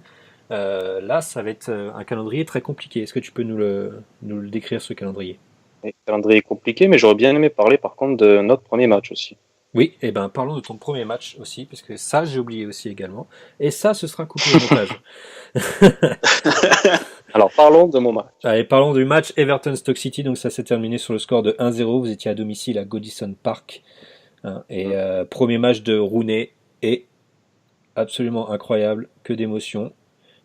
Là, ça va être un calendrier très compliqué. Est-ce que tu peux nous le décrire, ce calendrier? Le calendrier est compliqué, mais j'aurais bien aimé parler par contre de notre premier match aussi. Oui, et ben parlons de ton premier match aussi, parce que ça j'ai oublié aussi également. Et ça, ce sera coupé au montage. Alors parlons de mon match. Allez, parlons du match Everton-Stoke City. Donc ça s'est terminé sur le score de 1-0. Vous étiez à domicile à Goodison Park. Et premier match de Rooney est absolument incroyable, que d'émotion.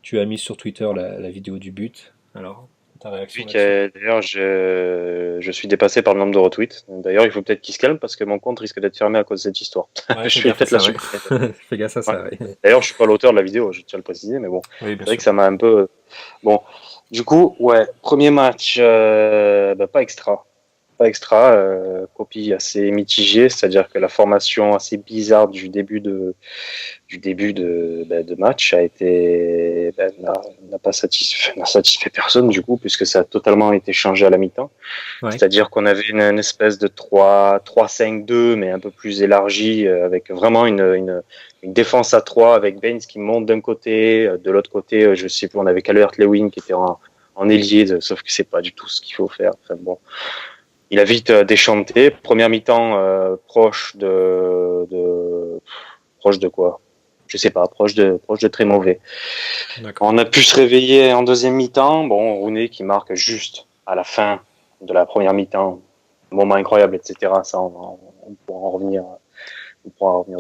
Tu as mis sur Twitter la vidéo du but. Alors, ta réaction là-dessus? D'ailleurs, je suis dépassé par le nombre de retweets. D'ailleurs, il faut peut-être qu'il se calme parce que mon compte risque d'être fermé à cause de cette histoire. Ouais, Je vais peut-être la supprimer. Fais gaffe à ça, ouais. D'ailleurs, je suis pas l'auteur de la vidéo, je tiens à le préciser, mais bon, Oui, c'est vrai que ça m'a un peu... Bon, du coup, ouais, premier match, pas extra. Pas extra, copie assez mitigée, c'est-à-dire que la formation assez bizarre du début de match a été n'a satisfait personne du coup, puisque ça a totalement été changé à la mi-temps. Ouais. C'est-à-dire qu'on avait une espèce de 3-5-2 mais un peu plus élargie, avec vraiment une défense à 3 avec Baines qui monte d'un côté, de l'autre côté je sais plus, on avait Calvert-Lewin qui était en ailier, sauf que c'est pas du tout ce qu'il faut faire. Enfin bon, il a vite déchanté. Première mi-temps proche de quoi? Je sais pas, proche de très mauvais. D'accord. On a pu se réveiller en deuxième mi-temps. Bon, Rooney qui marque juste à la fin de la première mi-temps, un moment incroyable, etc. Ça, on pourra en revenir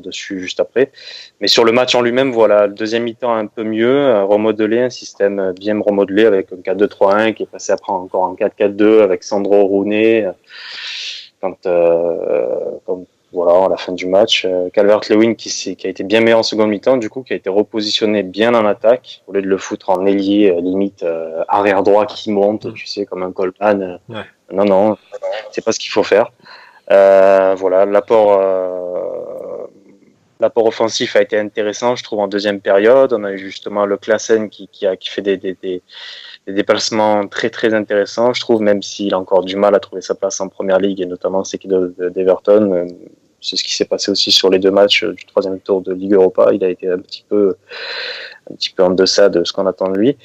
dessus juste après. Mais sur le match en lui-même, voilà, le deuxième mi-temps un peu mieux, remodelé, un système bien remodelé avec un 4-2-3-1 qui est passé après encore en 4-4-2 avec Sandro Rooney. Quand voilà, à la fin du match, Calvert-Lewin qui a été bien meilleur en seconde mi-temps, du coup, qui a été repositionné bien en attaque, au lieu de le foutre en ailier, limite arrière droit qui monte, tu sais, comme un Coleman. Ouais. Non, c'est pas ce qu'il faut faire. Voilà, l'apport offensif a été intéressant, je trouve, en deuxième période. On a eu justement le Klaassen qui fait des déplacements très très intéressants, je trouve, même s'il a encore du mal à trouver sa place en première ligue et notamment c'est d'Everton. C'est ce qui s'est passé aussi sur les 2 matchs du 3e tour de Ligue Europa. Il a été un petit peu en deçà de ce qu'on attend de lui.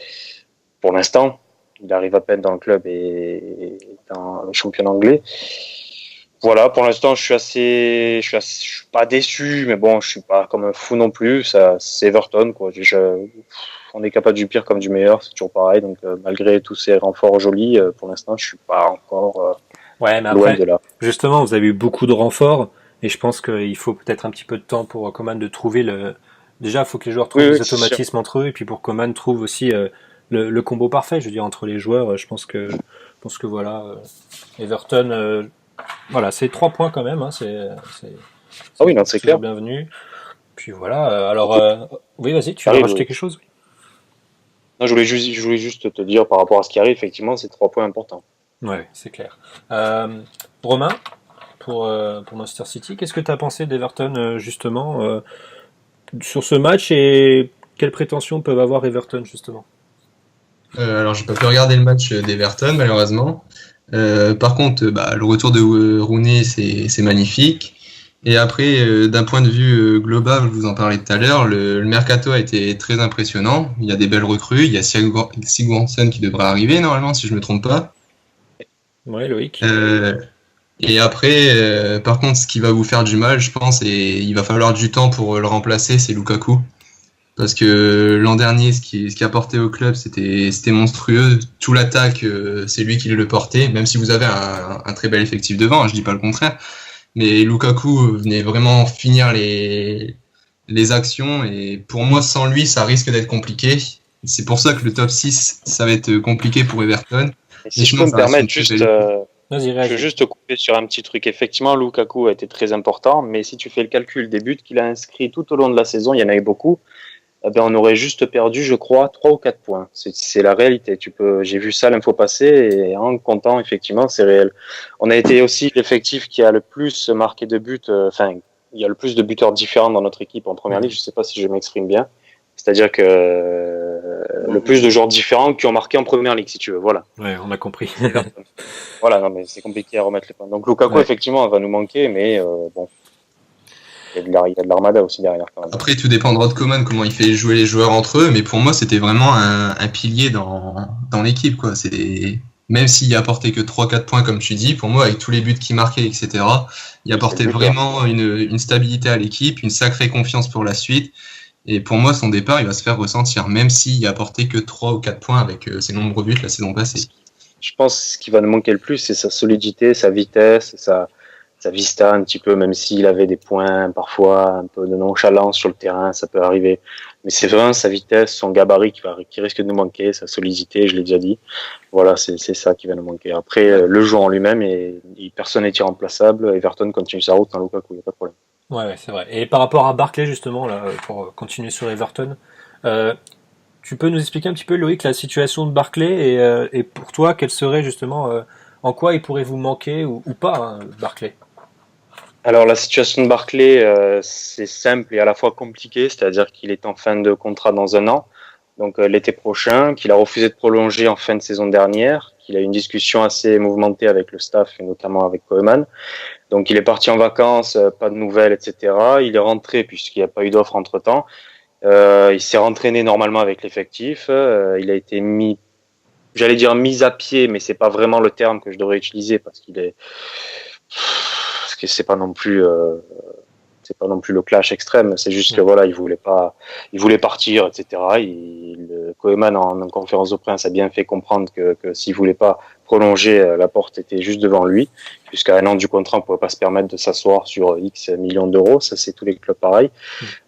Pour l'instant, il arrive à peine dans le club et dans le championnat anglais. Voilà, pour l'instant, je suis pas déçu, mais bon, je suis pas comme un fou non plus. Ça, c'est Everton, quoi. On est capable du pire comme du meilleur, c'est toujours pareil. Donc, malgré tous ces renforts jolis, pour l'instant, je suis pas encore ouais, mais loin après, de là. justement, vous avez eu beaucoup de renforts, et je pense qu'il faut peut-être un petit peu de temps pour Coman de trouver Déjà, il faut que les joueurs trouvent des automatismes entre eux, et puis pour Coman trouve aussi le combo parfait. Je veux dire, entre les joueurs, je pense que voilà, Everton, voilà, c'est 3 points quand même. Hein, Ah oui, non, c'est clair. Bienvenue. Puis voilà. Alors, oui, vas-y, tu veux Arrive, rajouter quelque chose? Non, je voulais juste te dire par rapport à ce qui arrive, effectivement, c'est 3 points importants. Ouais, c'est clair. Romain, pour Manchester City, qu'est-ce que tu as pensé d'Everton justement sur ce match et quelles prétentions peuvent avoir Everton justement? Alors, j'ai pas pu regarder le match d'Everton, malheureusement. Par contre, le retour de Rooney, c'est magnifique. Et après, d'un point de vue global, je vous en parlais tout à l'heure, le mercato a été très impressionnant. Il y a des belles recrues. Il y a Sigurdsson qui devrait arriver, normalement, si je me trompe pas. Ouais, Loïc. Et après, par contre, ce qui va vous faire du mal, je pense, et il va falloir du temps pour le remplacer, c'est Lukaku. Parce que l'an dernier, ce qui apportait au club, c'était monstrueux. Tout l'attaque, c'est lui qui le portait, même si vous avez un très bel effectif devant, hein, je dis pas le contraire. Mais Lukaku venait vraiment finir les actions, et pour moi, sans lui, ça risque d'être compliqué. C'est pour ça que le top 6, ça va être compliqué pour Everton. Et si je peux me permettre, Vas-y, je veux juste te couper sur un petit truc. Effectivement, Lukaku a été très important, mais si tu fais le calcul des buts qu'il a inscrits tout au long de la saison, il y en a eu beaucoup. Eh ben, on aurait juste perdu, je crois, 3 ou 4 points. C'est la réalité. J'ai vu ça l'info passer et en comptant, effectivement, c'est réel. On a été aussi l'effectif qui a le plus marqué de buts, il y a le plus de buteurs différents dans notre équipe en première ligue. Je sais pas si je m'exprime bien. C'est-à-dire que le plus de joueurs différents qui ont marqué en première ligue, si tu veux. Voilà. Ouais, on a compris. Voilà, non, mais c'est compliqué à remettre les points. Donc Lukaku, effectivement, va nous manquer, mais bon. Il y a de l'armada aussi derrière. Quand même. Après, tout dépendra de Coman, comment il fait jouer les joueurs entre eux, mais pour moi, c'était vraiment un pilier dans l'équipe, quoi. Même s'il apportait que 3-4 points, comme tu dis, pour moi, avec tous les buts qu'il marquait, etc., il apportait vraiment une stabilité à l'équipe, une sacrée confiance pour la suite. Et pour moi, son départ, il va se faire ressentir, même s'il apportait que 3 ou 4 points avec ses nombreux buts la saison passée. Je pense que ce qui va nous manquer le plus, c'est sa solidité, sa vitesse, sa vista un petit peu, même s'il avait des points parfois un peu de nonchalance sur le terrain, ça peut arriver. Mais c'est vraiment sa vitesse, son gabarit qui risque de nous manquer, sa solidité, je l'ai déjà dit. Voilà, c'est ça qui va nous manquer. Après, le joueur en lui-même, personne n'est irremplaçable. Everton continue sa route dans Lukaku, il n'y a pas de problème. Ouais, c'est vrai. Et par rapport à Barkley, justement, là, pour continuer sur Everton, tu peux nous expliquer un petit peu, Loïc, la situation de Barkley et pour toi, quelle serait justement, en quoi il pourrait vous manquer ou pas, hein, Barkley? Alors la situation de Barkley, c'est simple et à la fois compliqué, c'est-à-dire qu'il est en fin de contrat dans 1 an, donc l'été prochain, qu'il a refusé de prolonger en fin de saison dernière, qu'il a eu une discussion assez mouvementée avec le staff et notamment avec Koeman. Donc il est parti en vacances, pas de nouvelles, etc. Il est rentré puisqu'il n'y a pas eu d'offre entre-temps. Il s'est rentraîné normalement avec l'effectif. Il a été mis à pied, mais c'est pas vraiment le terme que je devrais utiliser parce que c'est pas non plus le clash extrême, c'est juste que voilà, il voulait partir, etc. Koeman en conférence de presse a bien fait comprendre que s'il voulait pas prolonger, la porte était juste devant lui, puisqu'à 1 an du contrat, on pouvait pas se permettre de s'asseoir sur X millions d'euros, ça c'est tous les clubs pareil.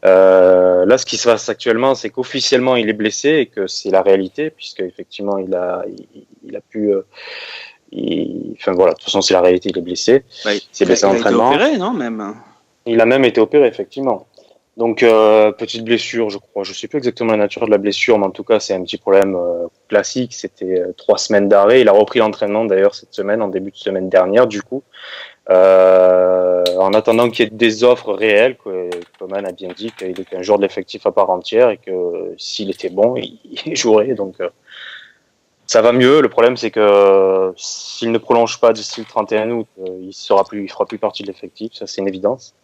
Là, ce qui se passe actuellement, c'est qu'officiellement il est blessé et que c'est la réalité, puisque effectivement il a pu enfin voilà, de toute façon c'est la réalité, il est blessé. Il s'est blessé en entraînement. Il a été opéré, non, même. Il a même été opéré, effectivement. Donc, petite blessure, je crois. Je sais plus exactement la nature de la blessure, mais en tout cas, c'est un petit problème classique. C'était 3 semaines d'arrêt. Il a repris l'entraînement, d'ailleurs, cette semaine, en début de semaine dernière, du coup. En attendant qu'il y ait des offres réelles, Koeman a bien dit qu'il était un joueur de l'effectif à part entière et que s'il était bon, il jouerait. Donc, ça va mieux. Le problème, c'est que s'il ne prolonge pas d'ici le 31 août, il fera plus partie de l'effectif. Ça, c'est une évidence.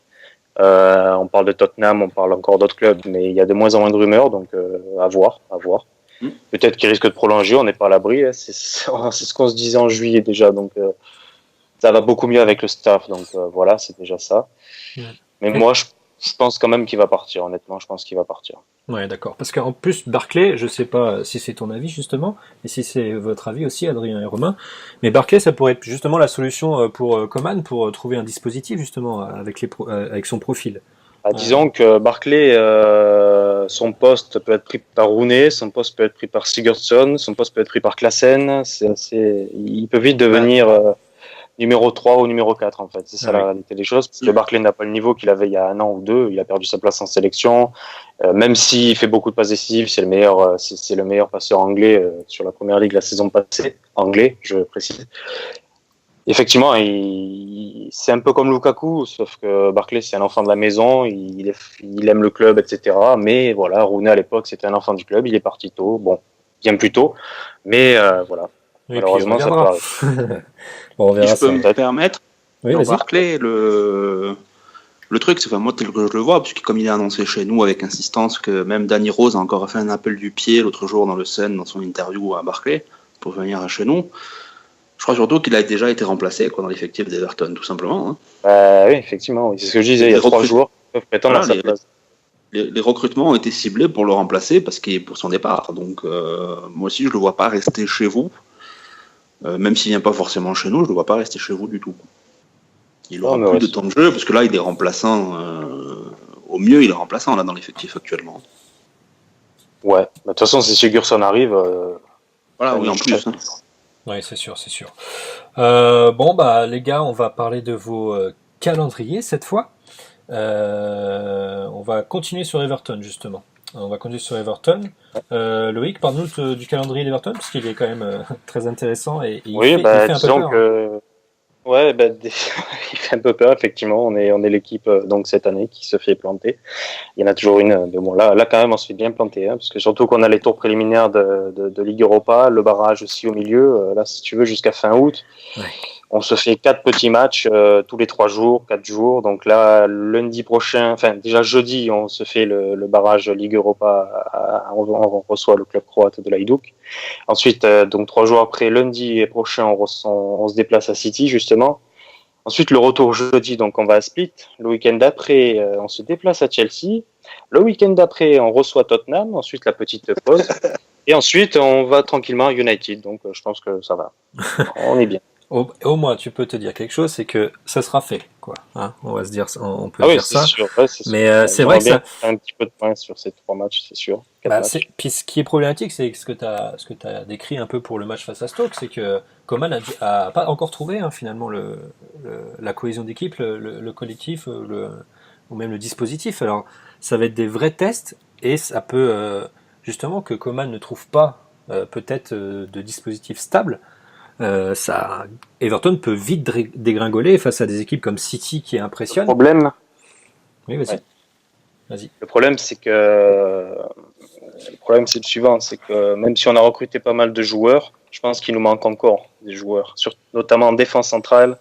On parle de Tottenham, on parle encore d'autres clubs, mais il y a de moins en moins de rumeurs, donc à voir. Peut-être qu'il risque de prolonger, on n'est pas à l'abri. Hein. C'est ce qu'on se disait en juillet déjà, donc ça va beaucoup mieux avec le staff. Donc voilà, c'est déjà ça. Mais moi, je pense quand même qu'il va partir. Honnêtement, je pense qu'il va partir. Ouais, d'accord. Parce qu'en plus, Barkley, je sais pas si c'est ton avis justement, et si c'est votre avis aussi, Adrien et Romain, mais Barkley, ça pourrait être justement la solution pour Coman, pour trouver un dispositif justement avec son profil. Disons que Barclay, son poste peut être pris par Rooney, son poste peut être pris par Sigurdsson, son poste peut être pris par Klaassen. Il peut vite devenir numéro 3 ou numéro 4 en fait. C'est ça la réalité des choses. Parce que Barclay n'a pas le niveau qu'il avait il y a 1 an ou 2. Il a perdu sa place en sélection. Même s'il fait beaucoup de passes décisives, c'est le meilleur passeur anglais sur la première ligue la saison passée. Anglais, je précise. Effectivement, c'est un peu comme Lukaku, sauf que Barclay c'est un enfant de la maison, il aime le club, etc. Mais voilà, Rooney à l'époque c'était un enfant du club, il est parti tôt, bon, bien plus tôt, mais voilà. Et malheureusement ça peut arriver. Bon, on verra Si je peux ça. me permettre, Oui, sur vas-y. Barclay, le truc, c'est moi tel que je le vois, puisque comme il est annoncé chez nous avec insistance que même Danny Rose a encore fait un appel du pied l'autre jour dans le Sun, dans son interview à Barclay, pour venir chez nous. Je crois surtout qu'il a déjà été remplacé dans l'effectif d'Everton, tout simplement. Oui, effectivement, oui. C'est ce que je disais, il y a 3 joueurs qui peuvent prétendre à sa place. Les recrutements ont été ciblés pour le remplacer pour son départ. Donc moi aussi, je ne le vois pas rester chez vous. Même s'il ne vient pas forcément chez nous, je ne le vois pas rester chez vous du tout. Il aura plus de temps de jeu, parce que là, il est remplaçant. Au mieux, il est remplaçant là, dans l'effectif actuellement. Ouais, de toute façon, si Sigurdsson arrive... voilà, oui, en plus. Oui, c'est sûr, c'est sûr. Bon, les gars, on va parler de vos calendriers cette fois. On va continuer sur Everton, justement. On va continuer sur Everton. Loïc, parle-nous du calendrier d'Everton, parce qu'il est quand même très intéressant et il fait un peu peur. Il fait un peu peur, effectivement. On est l'équipe donc cette année qui se fait planter. Il y en a toujours une. Mais bon, là quand même, on se fait bien planter, parce que surtout qu'on a les tours préliminaires de Ligue Europa, le barrage aussi au milieu. Là, si tu veux, jusqu'à fin août. Ouais. On se fait 4 petits matchs tous les 3 jours, 4 jours. Donc là, lundi prochain, déjà jeudi, on se fait le barrage Ligue Europa. On reçoit le club croate de l'Hajduk. Ensuite, donc 3 jours après, lundi prochain, on se déplace à City, justement. Ensuite, le retour jeudi, donc on va à Split. Le week-end d'après, on se déplace à Chelsea. Le week-end d'après, on reçoit Tottenham. Ensuite, la petite pause. Et ensuite, on va tranquillement à United. Donc, je pense que ça va. On est bien. Au moins, tu peux te dire quelque chose, c'est que ça sera fait, quoi. On va se dire, on peut dire ça. Sûr, ouais, c'est mais sûr. C'est vrai que ça un petit peu de points sur ces 3 matchs, c'est sûr. Puis ce qui est problématique, c'est ce que tu as décrit un peu pour le match face à Stoke, c'est que Coman a pas encore trouvé finalement la cohésion d'équipe, le collectif, ou même le dispositif. Alors, ça va être des vrais tests, et ça peut justement que Coman ne trouve pas peut-être de dispositif stable. Everton peut vite dégringoler face à des équipes comme City qui impressionnent. Le problème, oui, vas-y. Le problème, c'est c'est le suivant, c'est que même si on a recruté pas mal de joueurs, je pense qu'il nous manque encore des joueurs, notamment en défense centrale.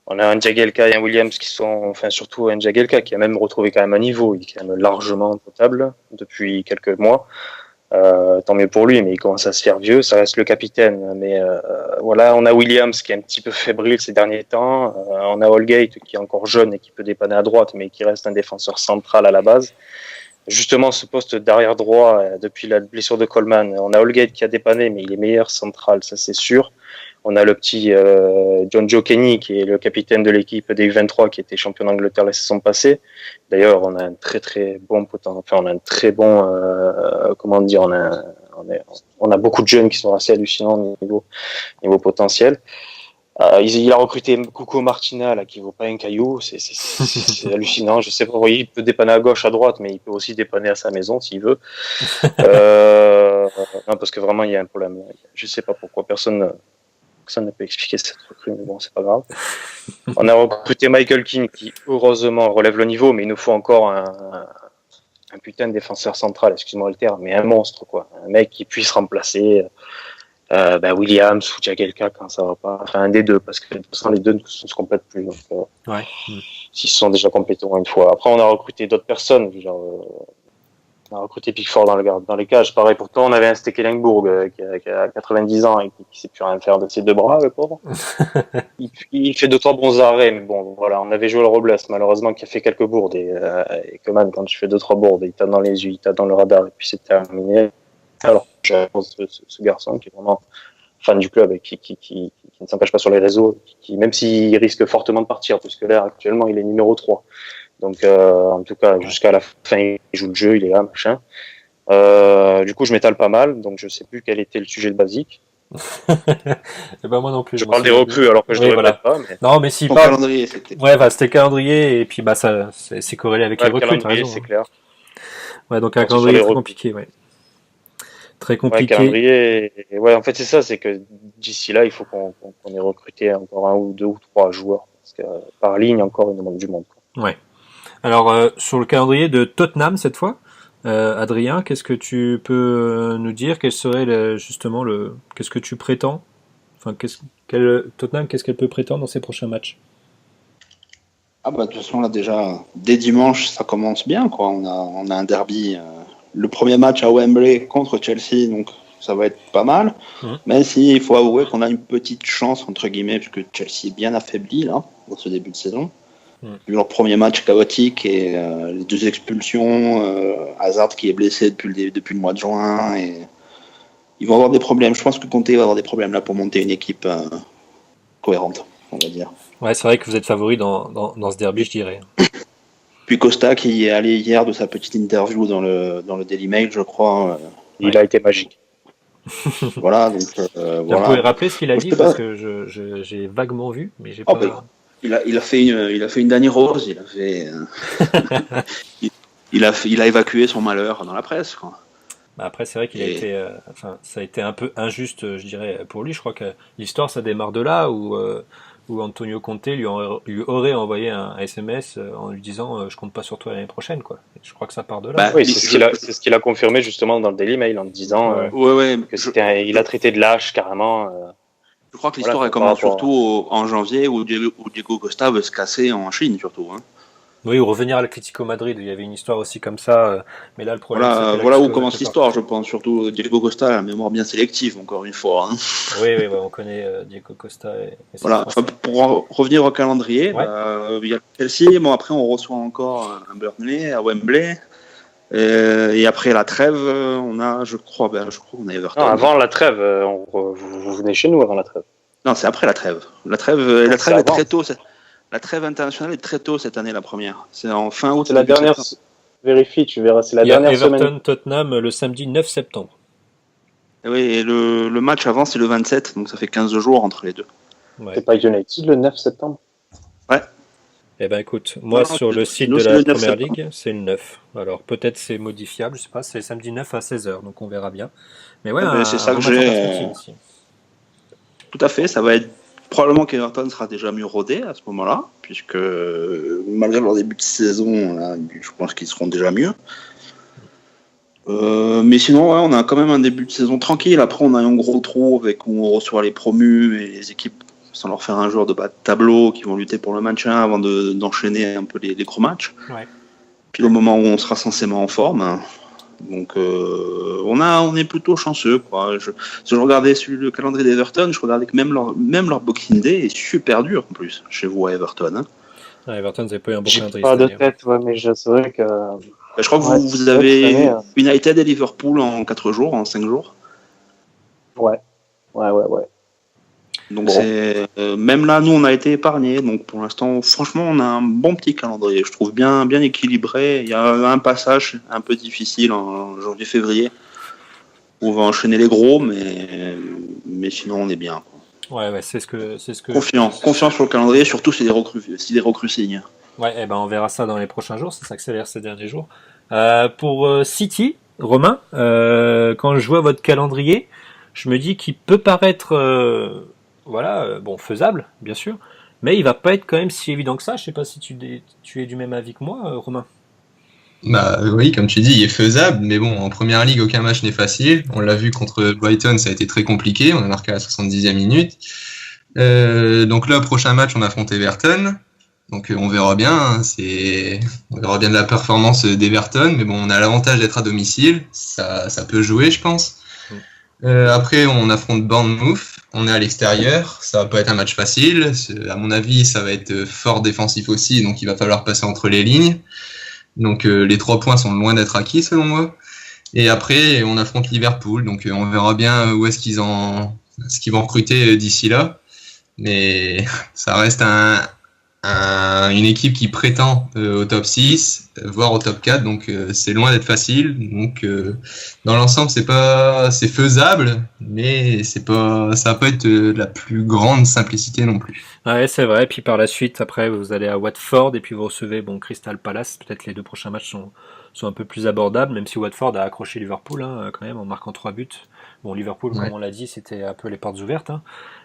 On a un Jagielka et un Williams qui sont, surtout un Jagielka qui a même retrouvé quand même un niveau, il est quand même largement potable depuis quelques mois. Tant mieux pour lui, mais il commence à se faire vieux, ça reste le capitaine. Mais voilà, on a Williams qui est un petit peu fébrile ces derniers temps. On a Holgate qui est encore jeune et qui peut dépanner à droite, mais qui reste un défenseur central à la base. Justement, ce poste d'arrière droit, depuis la blessure de Coleman, on a Holgate qui a dépanné, mais il est meilleur central, ça c'est sûr. On a le petit John Joe Kenny qui est le capitaine de l'équipe des U23 qui était champion d'Angleterre la saison passée. D'ailleurs, on a un très très bon on a un très bon on a beaucoup de jeunes qui sont assez hallucinants niveau potentiel. Il a recruté Cuco Martina là qui vaut pas un caillou, c'est hallucinant. Je sais pas, il peut dépanner à gauche, à droite, mais il peut aussi dépanner à sa maison s'il veut. Non, parce que vraiment il y a un problème. Je sais pas pourquoi personne ne peut expliquer cette recrue, mais bon, c'est pas grave. On a recruté Michael Keane qui, heureusement, relève le niveau, mais il nous faut encore un putain de défenseur central, excuse-moi le terme, mais un monstre, quoi. Un mec qui puisse remplacer Williams ou Jagielka quand ça va pas. Enfin, un des deux, parce que sans les deux ne se complètent plus. Donc, s'ils se sont déjà complétés une fois. Après, on a recruté d'autres personnes, on a recruté Pickford dans les cages. Pareil, pourtant, on avait un Stekelenburg qui a 90 ans et qui ne sait plus rien faire de ses 2 bras, le pauvre. il fait 2-3 bons arrêts, mais bon, voilà, on avait joué le Robles, malheureusement, qui a fait quelques bourdes. Et Coman, quand tu fais 2-3 bourdes, il t'a dans les yeux, il t'a dans le radar, et puis c'est terminé. Alors, ce garçon qui est vraiment fan du club et qui ne s'en cache pas sur les réseaux, qui même s'il risque fortement de partir, puisque là, actuellement, il est numéro 3. Donc, en tout cas, jusqu'à la fin, il joue le jeu, il est là, machin. Du coup, je m'étale pas mal, donc je sais plus quel était le sujet de basique. Et ben moi non plus. Je parle des recrues alors que je devrais voilà. pas. Mais... Non, mais si Ton pas. calendrier, c'était. Ouais, bah, c'était le calendrier et puis bah ça c'est corrélé avec les le recrues. T'as calendrier, raison, c'est hein. clair. Ouais, donc un Quand c'est sur calendrier les très recrues. compliqué, ouais. Très Ouais, compliqué. calendrier. Ouais, en fait, c'est ça, c'est que d'ici là, il faut qu'on ait recruté encore 1 ou 2 ou 3 joueurs. Parce que par ligne, encore, il nous manque du monde. Quoi. Ouais. Alors sur le calendrier de Tottenham cette fois, Adrien, qu'est-ce que tu peux nous dire? Quel serait justement qu'est-ce que tu prétends? Enfin, Tottenham, qu'est-ce qu'elle peut prétendre dans ses prochains matchs? Ah bah de toute façon là déjà dès dimanche ça commence bien quoi. On a un derby, le premier match à Wembley contre Chelsea, donc ça va être pas mal. Même si il faut avouer qu'on a une petite chance entre guillemets puisque Chelsea est bien affaibli là dans ce début de saison. Vu leur premier match chaotique et les 2 expulsions, Hazard qui est blessé depuis le mois de juin et ils vont avoir des problèmes. Je pense que Conte va avoir des problèmes là pour monter une équipe cohérente, on va dire. Ouais, c'est vrai que vous êtes favori dans ce derby, je dirais. Puis Costa qui est allé hier de sa petite interview dans le Daily Mail, je crois. Il a été magique. Voilà, donc Vous voilà. pouvez rappeler ce qu'il a dit Je sais pas. parce que j'ai vaguement vu, mais j'ai pas. bah, il a fait une Danny Rose, il a évacué son malheur dans la presse, quoi. Bah après, c'est vrai qu'il a été, ça a été un peu injuste, je dirais, pour lui. Je crois que l'histoire, ça démarre de là où Antonio Conte lui aurait envoyé un SMS en lui disant je compte pas sur toi l'année prochaine, quoi. Et je crois que ça part de là. Bah, Oui, c'est ce qu'il a confirmé justement dans le Daily Mail en disant que il a traité de lâche carrément. Je crois que l'histoire elle commence surtout en janvier où Diego Costa veut se casser en Chine surtout. Hein. Oui, ou revenir à l'Atlético Madrid, il y avait une histoire aussi comme ça, mais là le problème voilà où commence l'histoire, je pense, surtout Diego Costa a la mémoire bien sélective, encore une fois. Hein. Oui, on connaît Diego Costa. Et voilà, pour revenir au calendrier, il y a Chelsea, bon après on reçoit encore un Burnley à Wembley, et après la trêve, je crois qu'on a Everton. Non, avant la trêve, vous venez chez nous avant la trêve. Non, c'est après la trêve. La trêve est très tôt. La trêve internationale est très tôt cette année, la première. C'est en fin août. C'est la dernière. Vérifie, tu verras. C'est la dernière semaine. Everton-Tottenham le samedi 9 septembre. Et oui, et le match avant, c'est le 27, donc ça fait 15 jours entre les deux. Ouais. C'est pas United le 9 septembre? Ouais. Eh ben écoute, moi sur le site de la Première Ligue, c'est le 9. Alors peut-être c'est modifiable, je sais pas, c'est samedi 9 à 16h, donc on verra bien. Mais ouais, c'est ça que j'ai. Tout à fait, ça va être. Probablement qu'Everton sera déjà mieux rodé à ce moment-là, puisque malgré leur début de saison, là, je pense qu'ils seront déjà mieux. Mais sinon, on a quand même un début de saison tranquille. Après, on a un gros trou où on reçoit les promus et les équipes, sans leur faire un joueur de bas de tableau, qui vont lutter pour le maintien avant d'enchaîner un peu les gros matchs. Ouais. Puis au moment où on sera censément en forme. Donc on est plutôt chanceux, quoi. Si je regardais sur le calendrier d'Everton, je regardais que même leur Boxing Day est super dur en plus chez vous à Everton. Hein. Ah, Everton, vous n'avez pas eu un bon calendrier. Pas de tête, ouais, mais c'est vrai que. Je crois que vous avez United et Liverpool en 4 jours, en 5 jours. Ouais. Donc même là, nous, on a été épargnés. Donc pour l'instant, franchement, on a un bon petit calendrier. Je trouve bien équilibré. Il y a un passage un peu difficile en janvier-février où on va enchaîner les gros, mais sinon, on est bien. Quoi. Ouais, c'est ce que. Confiance sur le calendrier, surtout si des recrues signent. Ouais, on verra ça dans les prochains jours. Ça s'accélère ces derniers jours. Pour City, Romain, quand je vois votre calendrier, je me dis qu'il peut paraître. Faisable, bien sûr, mais il va pas être quand même si évident que ça. Je sais pas si tu es du même avis que moi, Romain. Bah oui, comme tu dis, il est faisable, mais bon, en première ligue, aucun match n'est facile. On l'a vu contre Brighton, ça a été très compliqué. On a marqué à la 70e minute. Donc là, prochain match, on affronte Everton. Donc on verra bien. On verra bien de la performance d'Everton, mais bon, on a l'avantage d'être à domicile. Ça peut jouer, je pense. Après, on affronte Bournemouth, on est à l'extérieur, ça va pas être un match facile, à mon avis, ça va être fort défensif aussi, donc il va falloir passer entre les lignes. Donc les 3 points sont loin d'être acquis selon moi. Et après, on affronte Liverpool, donc on verra bien où est-ce qu'ils vont recruter d'ici là. Mais ça reste une équipe qui prétend au top 6, voire au top 4, donc c'est loin d'être facile. Donc dans l'ensemble, c'est faisable, mais ça va pas être de la plus grande simplicité non plus. Ouais, c'est vrai. Puis par la suite, après, vous allez à Watford et puis vous recevez Crystal Palace. Peut-être les deux prochains matchs sont un peu plus abordables, même si Watford a accroché Liverpool quand même en marquant 3 buts. Bon, Liverpool, comme on l'a dit, c'était un peu les portes ouvertes.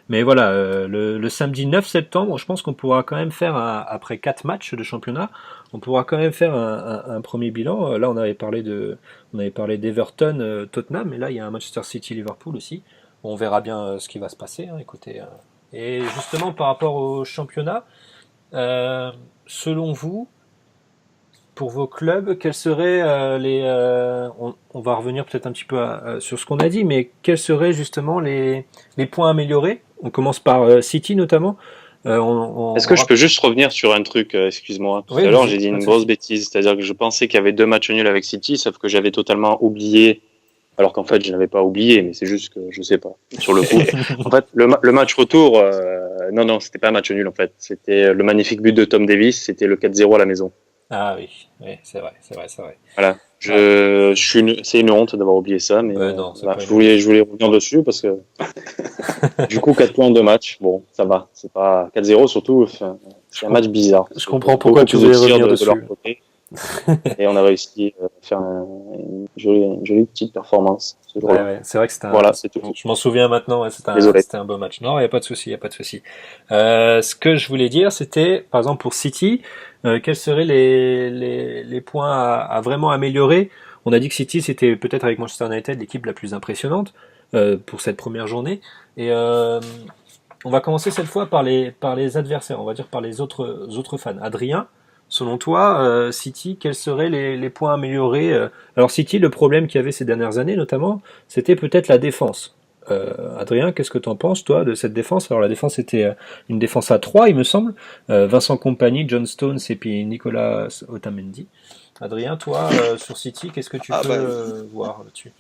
Mais voilà, le samedi 9 septembre, je pense qu'on pourra quand même faire, après 4 matchs de championnat, on pourra quand même faire un premier bilan. Là, on avait parlé d'Everton, Tottenham, mais là, il y a un Manchester City-Liverpool aussi. Bon, on verra bien ce qui va se passer. Écoutez. Et justement, par rapport au championnat, selon vous, pour vos clubs, quels seraient on va revenir peut-être un petit peu sur ce qu'on a dit, mais quels seraient justement les points améliorés? On commence par City notamment. Est-ce que je peux juste revenir sur un truc, excuse-moi. Tout Oui, à l'heure, vas-y, j'ai dit pas une de grosse souci. bêtise, c'est-à-dire que je pensais qu'il y avait 2 matchs nuls avec City, sauf que j'avais totalement oublié, alors qu'en fait, je n'avais pas oublié, mais c'est juste que je sais pas, sur le coup. En fait, le match retour, non, c'était pas un match nul en fait, c'était le magnifique but de Tom Davis, c'était le 4-0 à la maison. Ah oui, c'est vrai. Voilà. C'est une honte d'avoir oublié ça, mais Non, c'est voilà, pas je voulais revenir dessus parce que du coup 4 points en 2 matchs, bon, ça va, c'est pas 4-0 surtout, enfin, c'est un match bizarre. Je comprends pourquoi tu voulais revenir de leur dessus. côté, et on a réussi à faire une jolie petite performance ce jour-là. Ouais, c'est vrai que c'était Voilà, c'est tout. je m'en souviens maintenant, Désolé. c'était un beau match. Non, il n'y a pas de souci, ce que je voulais dire, c'était, par exemple, pour City, quels seraient les points à vraiment améliorer? On a dit que City, c'était peut-être avec Manchester United l'équipe la plus impressionnante pour cette première journée. Et on va commencer cette fois par les adversaires, on va dire par les autres fans. Adrien, selon toi, City, quels seraient les points améliorés? Alors City, le problème qu'il y avait ces dernières années notamment, c'était peut-être la défense. Adrien, qu'est-ce que tu en penses, toi, de cette défense? Alors la défense était une défense à 3, il me semble. Vincent Kompany, John Stones et puis Nicolas Otamendi. Adrien, toi, sur City, qu'est-ce que tu peux voir là-dessus?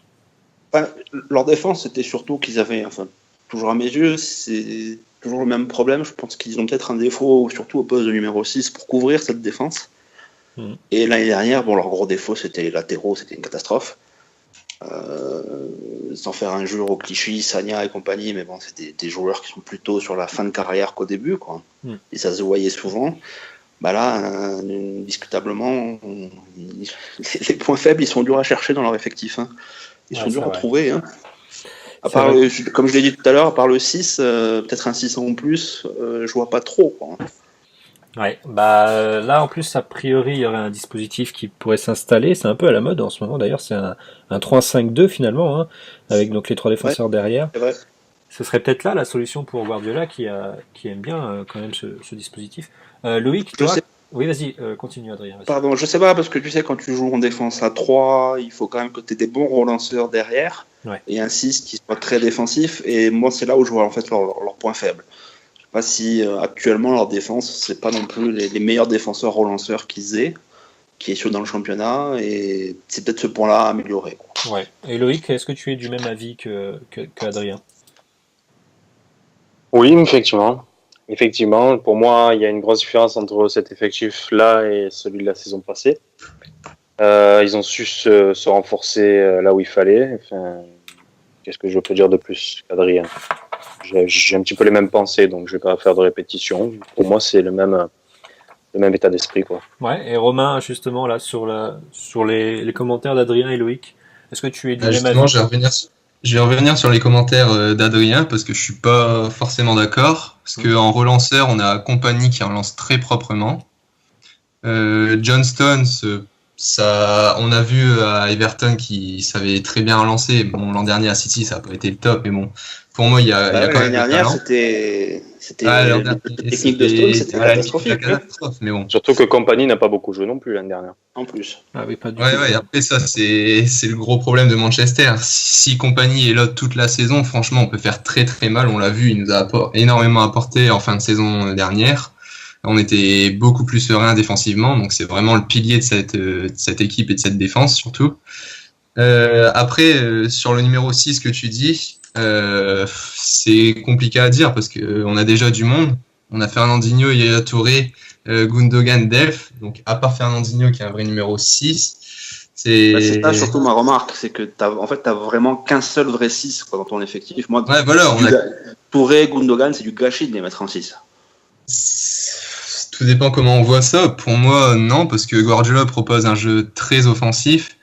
Leur défense, c'était surtout qu'ils avaient, enfin, toujours à mes yeux, c'est toujours le même problème. Je pense qu'ils ont peut-être un défaut, surtout au poste de numéro 6, pour couvrir cette défense. Et l'année dernière, bon, leur gros défaut, c'était les latéraux, c'était une catastrophe. Sans faire injure au Clichy, Sagna et compagnie, mais bon, c'est des joueurs qui sont plutôt sur la fin de carrière qu'au début, quoi. Et ça se voyait souvent. Bah là, indiscutablement, les points faibles, ils sont durs à chercher dans leur effectif. Ils sont durs à trouver. À part, comme je l'ai dit tout à l'heure, à part le 6, peut-être un 6 en plus, je vois pas trop, quoi. Ouais, là en plus a priori il y aurait un dispositif qui pourrait s'installer, c'est un peu à la mode en ce moment d'ailleurs, c'est un 3-5-2 finalement, avec donc les 3 défenseurs derrière. C'est vrai. Ce serait peut-être là la solution pour Guardiola qui aime bien quand même ce dispositif. Loïc, toi? Oui, vas-y, continue Adrien. Vas-y. Pardon, je sais pas, parce que tu sais, quand tu joues en défense à 3, il faut quand même que tu aies des bons relanceurs derrière, et un 6 qui soit très défensif, et moi c'est là où je vois en fait leur point faible. Je sais pas si actuellement leur défense, c'est pas non plus les meilleurs défenseurs relanceurs qu'ils aient, qui est sûr dans le championnat, et c'est peut-être ce point-là à améliorer. Ouais. Et Loïc, est-ce que tu es du même avis que Adrien? Oui, effectivement. Effectivement, pour moi, il y a une grosse différence entre cet effectif-là et celui de la saison passée. Ils ont su se renforcer là où il fallait. Enfin, qu'est-ce que je peux dire de plus qu'Adrien? J'ai un petit peu les mêmes pensées, donc je vais pas faire de répétition. Pour moi, c'est le même état d'esprit, quoi. Ouais, et Romain, justement, là, sur les commentaires d'Adrien et Loïc, est-ce que tu es du même avis? Je vais revenir sur les commentaires d'Adrien parce que je suis pas forcément d'accord. Parce qu'en relanceur, on a Kompany qui relance très proprement. John Stones, on a vu à Everton qui savait très bien relancer. Bon, l'an dernier à City, ça n'a pas été le top, mais bon, pour moi, il y a quand même l'année dernière, la technique de Stones, c'était catastrophique. Mais bon. Surtout que Kompany n'a pas beaucoup joué non plus l'année dernière. En plus. Ah oui, pas du tout. Ouais, après ça, c'est le gros problème de Manchester. Si Kompany est là toute la saison, franchement, on peut faire très très mal. On l'a vu, il nous a énormément apporté en fin de saison dernière. On était beaucoup plus serein défensivement, donc c'est vraiment le pilier de cette équipe et de cette défense surtout. Après, sur le numéro 6 que tu dis, c'est compliqué à dire parce qu'on a déjà du monde. On a Fernandinho, Yaya Touré, Gundogan, Delph. Donc, à part Fernandinho qui est un vrai numéro 6, C'est ça surtout ma remarque, c'est que t'as vraiment qu'un seul vrai 6 quoi, dans ton effectif. Moi, ouais, voilà, Touré, Gundogan, c'est du gâchis de les mettre en 6. Tout dépend comment on voit ça. Pour moi, non, parce que Guardiola propose un jeu très offensif.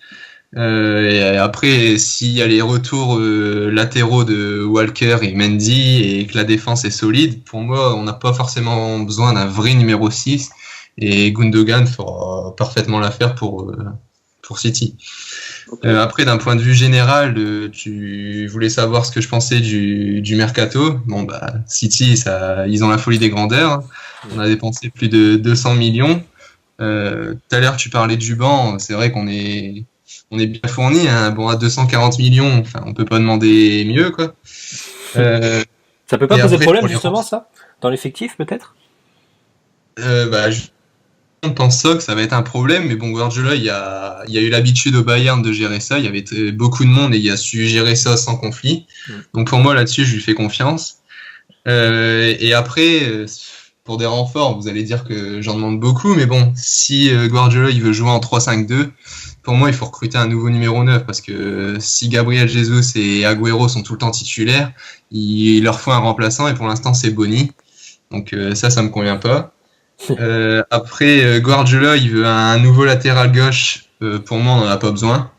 Et après, s'il y a les retours latéraux de Walker et Mendy et que la défense est solide, pour moi, on n'a pas forcément besoin d'un vrai numéro 6. Et Gundogan fera parfaitement l'affaire pour City. Okay. Après, d'un point de vue général, tu voulais savoir ce que je pensais du mercato. Bon, bah, City, ils ont la folie des grandeurs. On a dépensé plus de 200 millions. Tout à l'heure, tu parlais du banc. C'est vrai qu'on est bien fourni. Hein. Bon, à 240 millions, enfin, on peut pas demander mieux, quoi. Ça peut pas poser problème, justement, ça, dans l'effectif, peut-être? On pense ça que ça va être un problème, mais bon, Guardiola, il y a eu l'habitude au Bayern de gérer ça. Il y avait beaucoup de monde et il a su gérer ça sans conflit. Donc pour moi, là-dessus, je lui fais confiance. Et après, pour des renforts, vous allez dire que j'en demande beaucoup, mais bon, si Guardiola il veut jouer en 3-5-2, pour moi, il faut recruter un nouveau numéro 9 parce que si Gabriel Jesus et Agüero sont tout le temps titulaires, il leur faut un remplaçant et pour l'instant, c'est Boni. Donc ça me convient pas. Après, Guardiola, il veut un nouveau latéral gauche. Pour moi, on n'en a pas besoin.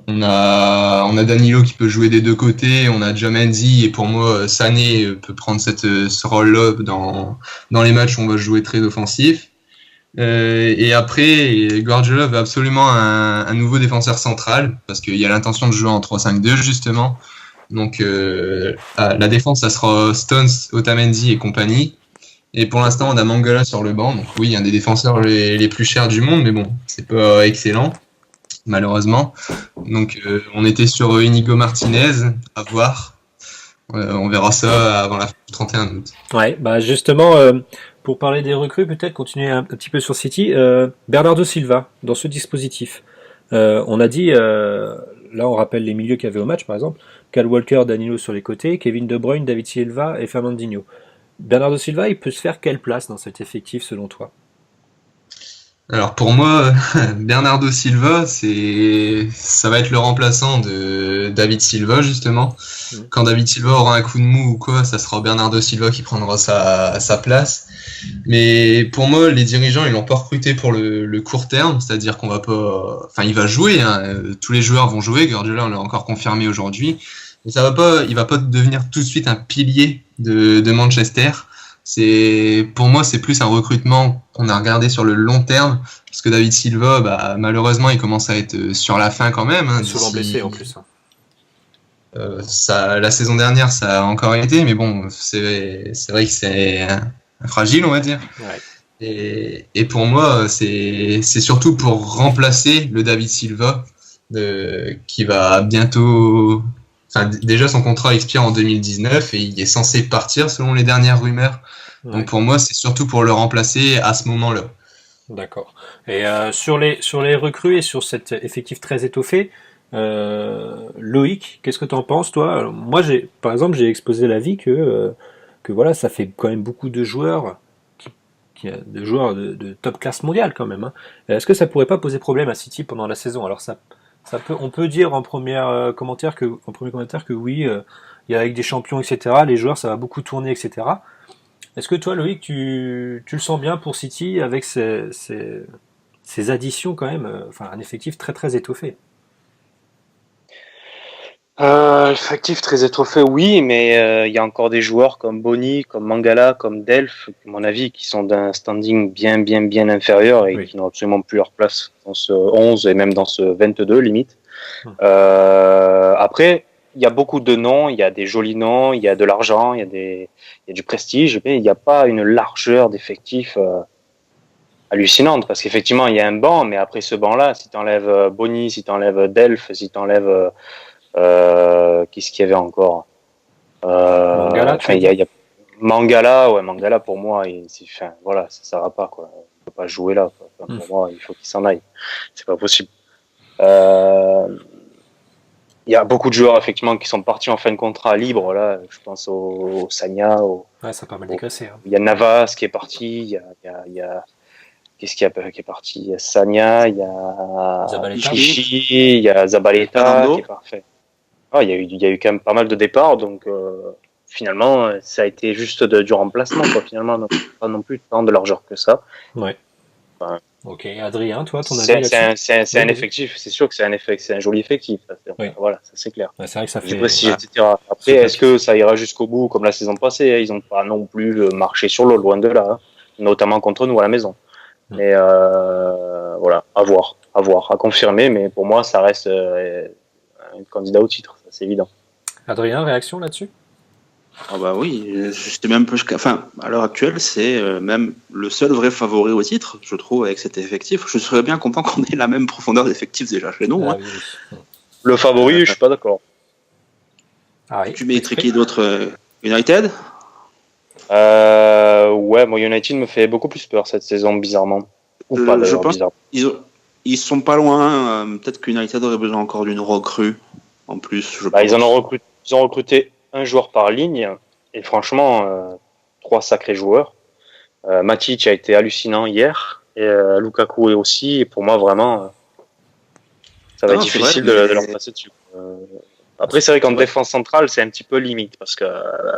On a Danilo qui peut jouer des deux côtés. On a déjà Mendy et pour moi, Sané peut prendre ce rôle-là dans les matchs où on va jouer très offensif. Et après, Guardiola veut absolument un nouveau défenseur central parce qu'il y a l'intention de jouer en 3-5-2 justement. Donc la défense, ça sera Stones, Otamendi et compagnie. Et pour l'instant, on a Mangala sur le banc. Donc oui, un des défenseurs les plus chers du monde, mais bon, c'est pas excellent, malheureusement. Donc on était sur Inigo Martinez, à voir. On verra ça avant la fin du 31 août. Ouais, bah justement, pour parler des recrues, peut-être continuer un petit peu sur City. Bernardo Silva, dans ce dispositif. On a dit, là on rappelle les milieux qu'il y avait au match, par exemple. Kyle Walker, Danilo sur les côtés, Kevin De Bruyne, David Silva et Fernandinho. Bernardo Silva, il peut se faire quelle place dans cet effectif selon toi? Alors pour moi, Bernardo Silva, ça va être le remplaçant de David Silva justement. Quand David Silva aura un coup de mou ou quoi, ça sera Bernardo Silva qui prendra sa place. Mais pour moi, les dirigeants, ils l'ont pas recruté pour le court terme, c'est-à-dire qu'on va pas, enfin il va jouer, hein, tous les joueurs vont jouer. Guardiola, on l'a encore confirmé aujourd'hui. Mais il va pas devenir tout de suite un pilier de Manchester. Pour moi, c'est plus un recrutement qu'on a regardé sur le long terme, parce que David Silva, bah, malheureusement, il commence à être sur la fin quand même. Hein, souvent blessé en plus. La saison dernière, ça a encore été, mais bon, c'est vrai que c'est un fragile, on va dire. Ouais. Et pour moi, c'est surtout pour remplacer le David Silva qui va bientôt. Enfin, déjà, son contrat expire en 2019 et il est censé partir selon les dernières rumeurs. Ouais. Donc pour moi, c'est surtout pour le remplacer à ce moment-là. D'accord. Et sur les recrues et sur cet effectif très étoffé, Loïc, qu'est-ce que tu en penses, toi? Alors, moi, par exemple, j'ai exposé l'avis que voilà, ça fait quand même beaucoup de joueurs de top classe mondiale quand même. Hein. Est-ce que ça pourrait pas poser problème à City pendant la saison? Alors on peut dire en premier commentaire que oui, il y a avec des champions, etc. Les joueurs, ça va beaucoup tourner, etc. Est-ce que toi, Loïc, tu le sens bien pour City avec ces additions quand même, enfin un effectif très très étoffé? Effectif très étoffé, oui, mais il y a encore des joueurs comme Boni, comme Mangala, comme Delph, à mon avis, qui sont d'un standing bien inférieur et qui n'ont absolument plus leur place dans ce 11 et même dans ce 22 limite. Après, il y a beaucoup de noms, il y a des jolis noms, il y a de l'argent, il y a du prestige, mais il n'y a pas une largeur d'effectifs hallucinante, parce qu'effectivement, il y a un banc, mais après ce banc-là, si tu enlèves Boni, si tu enlèves Delph, si tu enlèves qu'est-ce qu'il y avait encore Mangala, il y a Mangala pour moi voilà, ça va pas quoi, il peut pas jouer là quoi. Pour moi il faut qu'il s'en aille, c'est pas possible. Il y a beaucoup de joueurs effectivement qui sont partis en fin de contrat libre. Là, je pense au Sagna, Ouais, ça a pas mal dégraissé. Hein. il y a Navas qui est parti. Il y a qu'est-ce qui est parti? Il y a Sagna, il y a Zabaleta. Clichy, il y a Zabaleta Fernando. qui est parfait. Ah, il y a eu quand même pas mal de départs, donc finalement, ça a été juste du remplacement, quoi. Finalement, donc, pas non plus tant de largeur que ça. Ouais. Ouais. Ok, Adrien, toi, ton avis C'est là-dessus? c'est un Oui, effectif, c'est sûr que c'est un joli effectif. Oui. Voilà, ça c'est clair. Ouais, c'est vrai que ça Du fait. coup, si, Ouais. etc. Après, est-ce que ça ira jusqu'au bout comme la saison passée? Ils n'ont pas non plus marché sur l'eau, loin de là, hein, notamment contre nous à la maison. Mm. Mais voilà, à voir, à confirmer. Mais pour moi, ça reste un candidat au titre, ça, c'est évident. Adrien, réaction là-dessus? Ah bah oui, c'était même plus enfin, à l'heure actuelle, c'est même le seul vrai favori au titre, je trouve, avec cet effectif. Je serais bien content qu'on ait la même profondeur d'effectif déjà chez nous. Ah Hein. oui, oui. Le favori, je suis pas d'accord. Ah oui. Tu mettrais qui d'autre United? Ouais, moi United me fait beaucoup plus peur cette saison, bizarrement. Ou pas Je d'ailleurs, pense bizarre. ils sont pas loin. Peut-être qu'United aurait besoin encore d'une recrue en plus. Je Bah, pense. ils ont recruté un joueur par ligne, et franchement, trois sacrés joueurs. Matic a été hallucinant hier, et Lukaku est aussi, et pour moi vraiment, ça va Non, être c'est difficile vrai, de mais leur passer dessus. Après, c'est vrai qu'en défense centrale, c'est un petit peu limite, parce que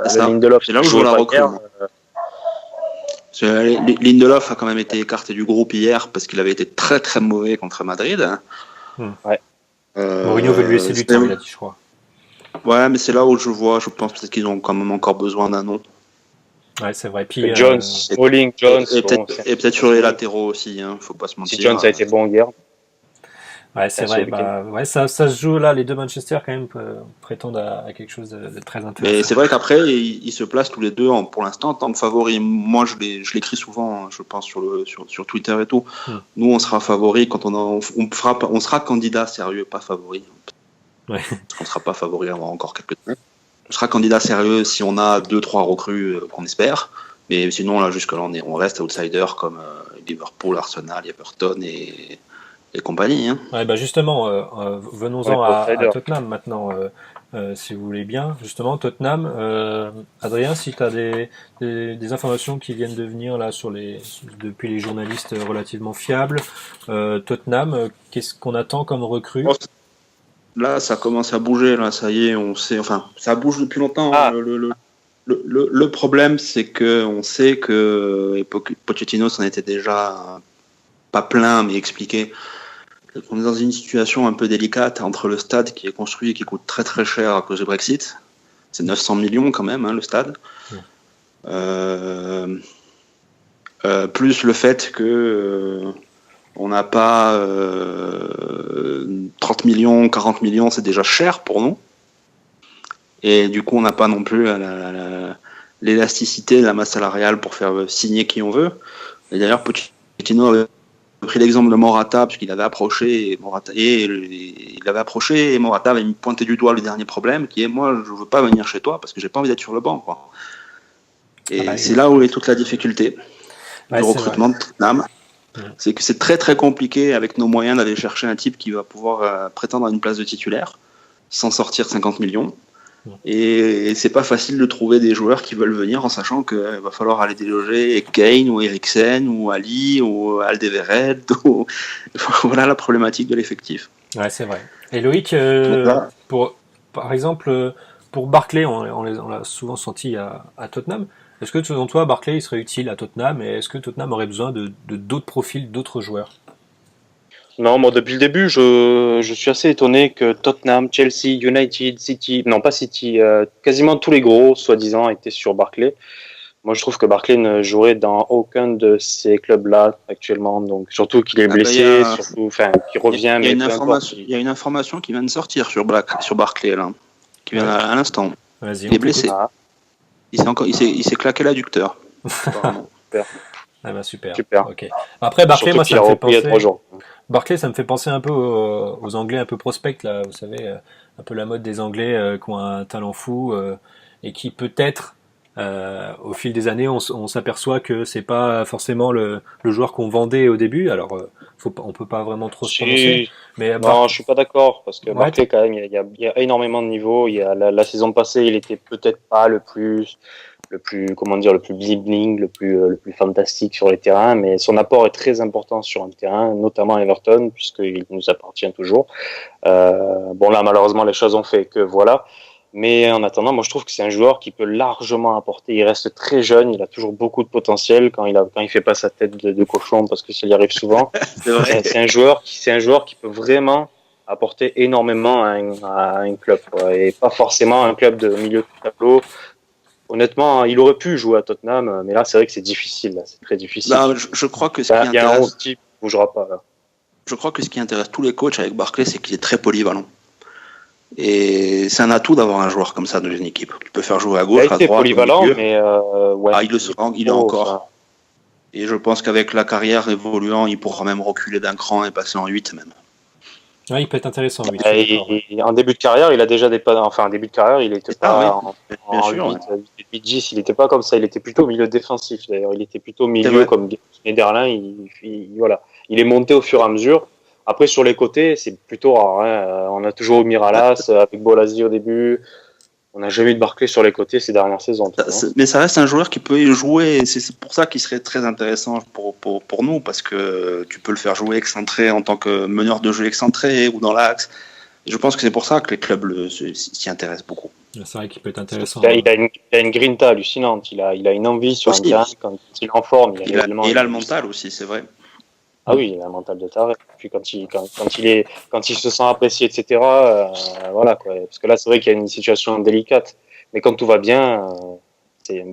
c'est le ça. Lindelof, C'est là où qui je vois jouait la pas recrue. hier, Moi. Lindelof a quand même été écarté du groupe hier parce qu'il avait été très très mauvais contre Madrid. Ouais. Mourinho veut lui laisser du temps, il a dit, je crois. Ouais, mais c'est là où je pense peut-être qu'ils ont quand même encore besoin d'un nom. Ouais, c'est vrai. Puis, Jones, Smalling, Jones, Et bon, peut-être sur les latéraux aussi, hein, faut pas se mentir. si Jones a été bon hier. ouais, c'est vrai. Bah, ouais, ça se joue là. Les deux Manchester, quand même, prétendent à quelque chose de très Mais intéressant. c'est vrai qu'après, ils se placent tous les deux pour l'instant en tant que favoris. Moi, je l'écris souvent, hein, je pense, sur Twitter et tout. Nous, on sera favoris quand on sera candidat sérieux, pas favori. Ouais. On sera pas favori avant encore quelques temps. On sera candidat sérieux si on a 2-3 recrues qu'on espère. Mais sinon, là, jusque-là, on reste outsider comme Liverpool, Arsenal, Everton et compagnie. Hein. Ouais, bah justement, venons-en Ouais, à Tottenham maintenant, si vous voulez bien. Justement, Tottenham, Adrien, si tu as des informations qui viennent de venir là depuis les journalistes relativement fiables, Tottenham, qu'est-ce qu'on attend comme recrue? Là, ça commence à bouger. Là, ça y est, on sait. Enfin, ça bouge depuis longtemps. Ah. Le problème, c'est que on sait que Pochettino s'en était déjà pas plaint, mais expliqué. On est dans une situation un peu délicate entre le stade qui est construit et qui coûte très très cher à cause du Brexit. C'est 900 millions quand même, hein, le stade. Plus le fait que on n'a pas 30 millions, 40 millions, c'est déjà cher pour nous. Et du coup, on n'a pas non plus l'élasticité de la masse salariale pour faire signer qui on veut. Et d'ailleurs, Pochettino avait pris l'exemple de Morata, puisqu'il avait approché et Morata avait pointé du doigt le dernier problème, qui est moi, je veux pas venir chez toi parce que j'ai pas envie d'être sur le banc. Quoi. Et c'est là où est toute la difficulté du recrutement de Tottenham. C'est que c'est très très compliqué avec nos moyens d'aller chercher un type qui va pouvoir prétendre à une place de titulaire sans sortir 50 millions. Et c'est pas facile de trouver des joueurs qui veulent venir en sachant qu'il va falloir aller déloger Kane ou Eriksen ou Ali ou Alderweireld. Voilà la problématique de l'effectif. Ouais, c'est vrai. Et Loïc, par exemple, pour Barkley, on l'a souvent senti à Tottenham. Est-ce que selon toi, Barkley il serait utile à Tottenham et est-ce que Tottenham aurait besoin de d'autres profils, d'autres joueurs? Non, moi depuis le début, je suis assez étonné que Tottenham, Chelsea, United, City, non pas City, quasiment tous les gros, soi-disant, étaient sur Barkley. Moi, je trouve que Barkley ne jouerait dans aucun de ces clubs-là actuellement. Donc, surtout qu'il est blessé, surtout, enfin, qu'il revient. Il y a une information qui vient de sortir sur Barkley là, qui vient à l'instant. Vas-y, il est blessé. Il s'est claqué l'adducteur. Super. Ah bah super. Okay. Après Barkley, moi ça me fait penser. 3 jours. Barkley, ça me fait penser un peu aux Anglais un peu prospects là, vous savez, un peu la mode des Anglais qui ont un talent fou et qui peut-être au fil des années, on s'aperçoit que c'est pas forcément le joueur qu'on vendait au début. Alors on peut pas vraiment trop se prononcer. Mais Non, je suis pas d'accord parce que Ouais. Barclay quand même, il y a énormément de niveaux. Il y a la saison passée, il était peut-être pas comment dire, le plus bling, le plus fantastique sur les terrains, mais son apport est très important sur un terrain, notamment à Everton, puisqu'il nous appartient toujours. Bon là, malheureusement, les choses ont fait que voilà. Mais en attendant, moi je trouve que c'est un joueur qui peut largement apporter. Il reste très jeune, il a toujours beaucoup de potentiel quand il fait pas sa tête de cochon, parce que ça lui arrive souvent. C'est vrai. C'est un joueur qui peut vraiment apporter énormément à un club, quoi, et pas forcément un club de milieu de tableau. Honnêtement, il aurait pu jouer à Tottenham, mais là c'est vrai que c'est difficile, là, c'est très difficile. Non, je crois que ce qui Il y a un intéresse, 11 type, il bougera pas là. je crois que ce qui intéresse tous les coachs avec Barclay, c'est qu'il est très polyvalent. Et c'est un atout d'avoir un joueur comme ça dans une équipe. Tu peux faire jouer à Il gauche, a à été droite, au polyvalent, milieu. mais ouais. Ah, il est encore. Et je pense qu'avec la carrière évoluant, il pourra même reculer d'un cran et passer en 8 même. Ouais, il peut être intéressant. Oui, je suis d'accord. Et en début de carrière, il a déjà en début de carrière, il était Ah, pas oui, en bien sûr. 8, 10, il était pas comme ça, il était plutôt au milieu défensif d'ailleurs, il était plutôt au C'est milieu vrai. comme Schneiderlin, voilà. Il est monté au fur et à mesure. Après sur les côtés, c'est plutôt rare, hein. On a toujours eu Miralas avec Bolasi au début. On n'a jamais eu de Barclay sur les côtés ces dernières saisons. Mais ça reste un joueur qui peut y jouer, et c'est pour ça qu'il serait très intéressant pour nous, parce que tu peux le faire jouer excentré en tant que meneur de jeu excentré ou dans l'axe. Et je pense que c'est pour ça que les clubs s'y intéressent beaucoup. C'est vrai qu'il peut être intéressant. Il a une grinta hallucinante, il a une envie sur Aussi. un terrain quand il est en forme. Il a le mental aussi, c'est vrai. Ah oui, il a un mental de taré. Puis quand il se sent apprécié, etc. Voilà quoi. Parce que là, c'est vrai qu'il y a une situation délicate. Mais quand tout va bien,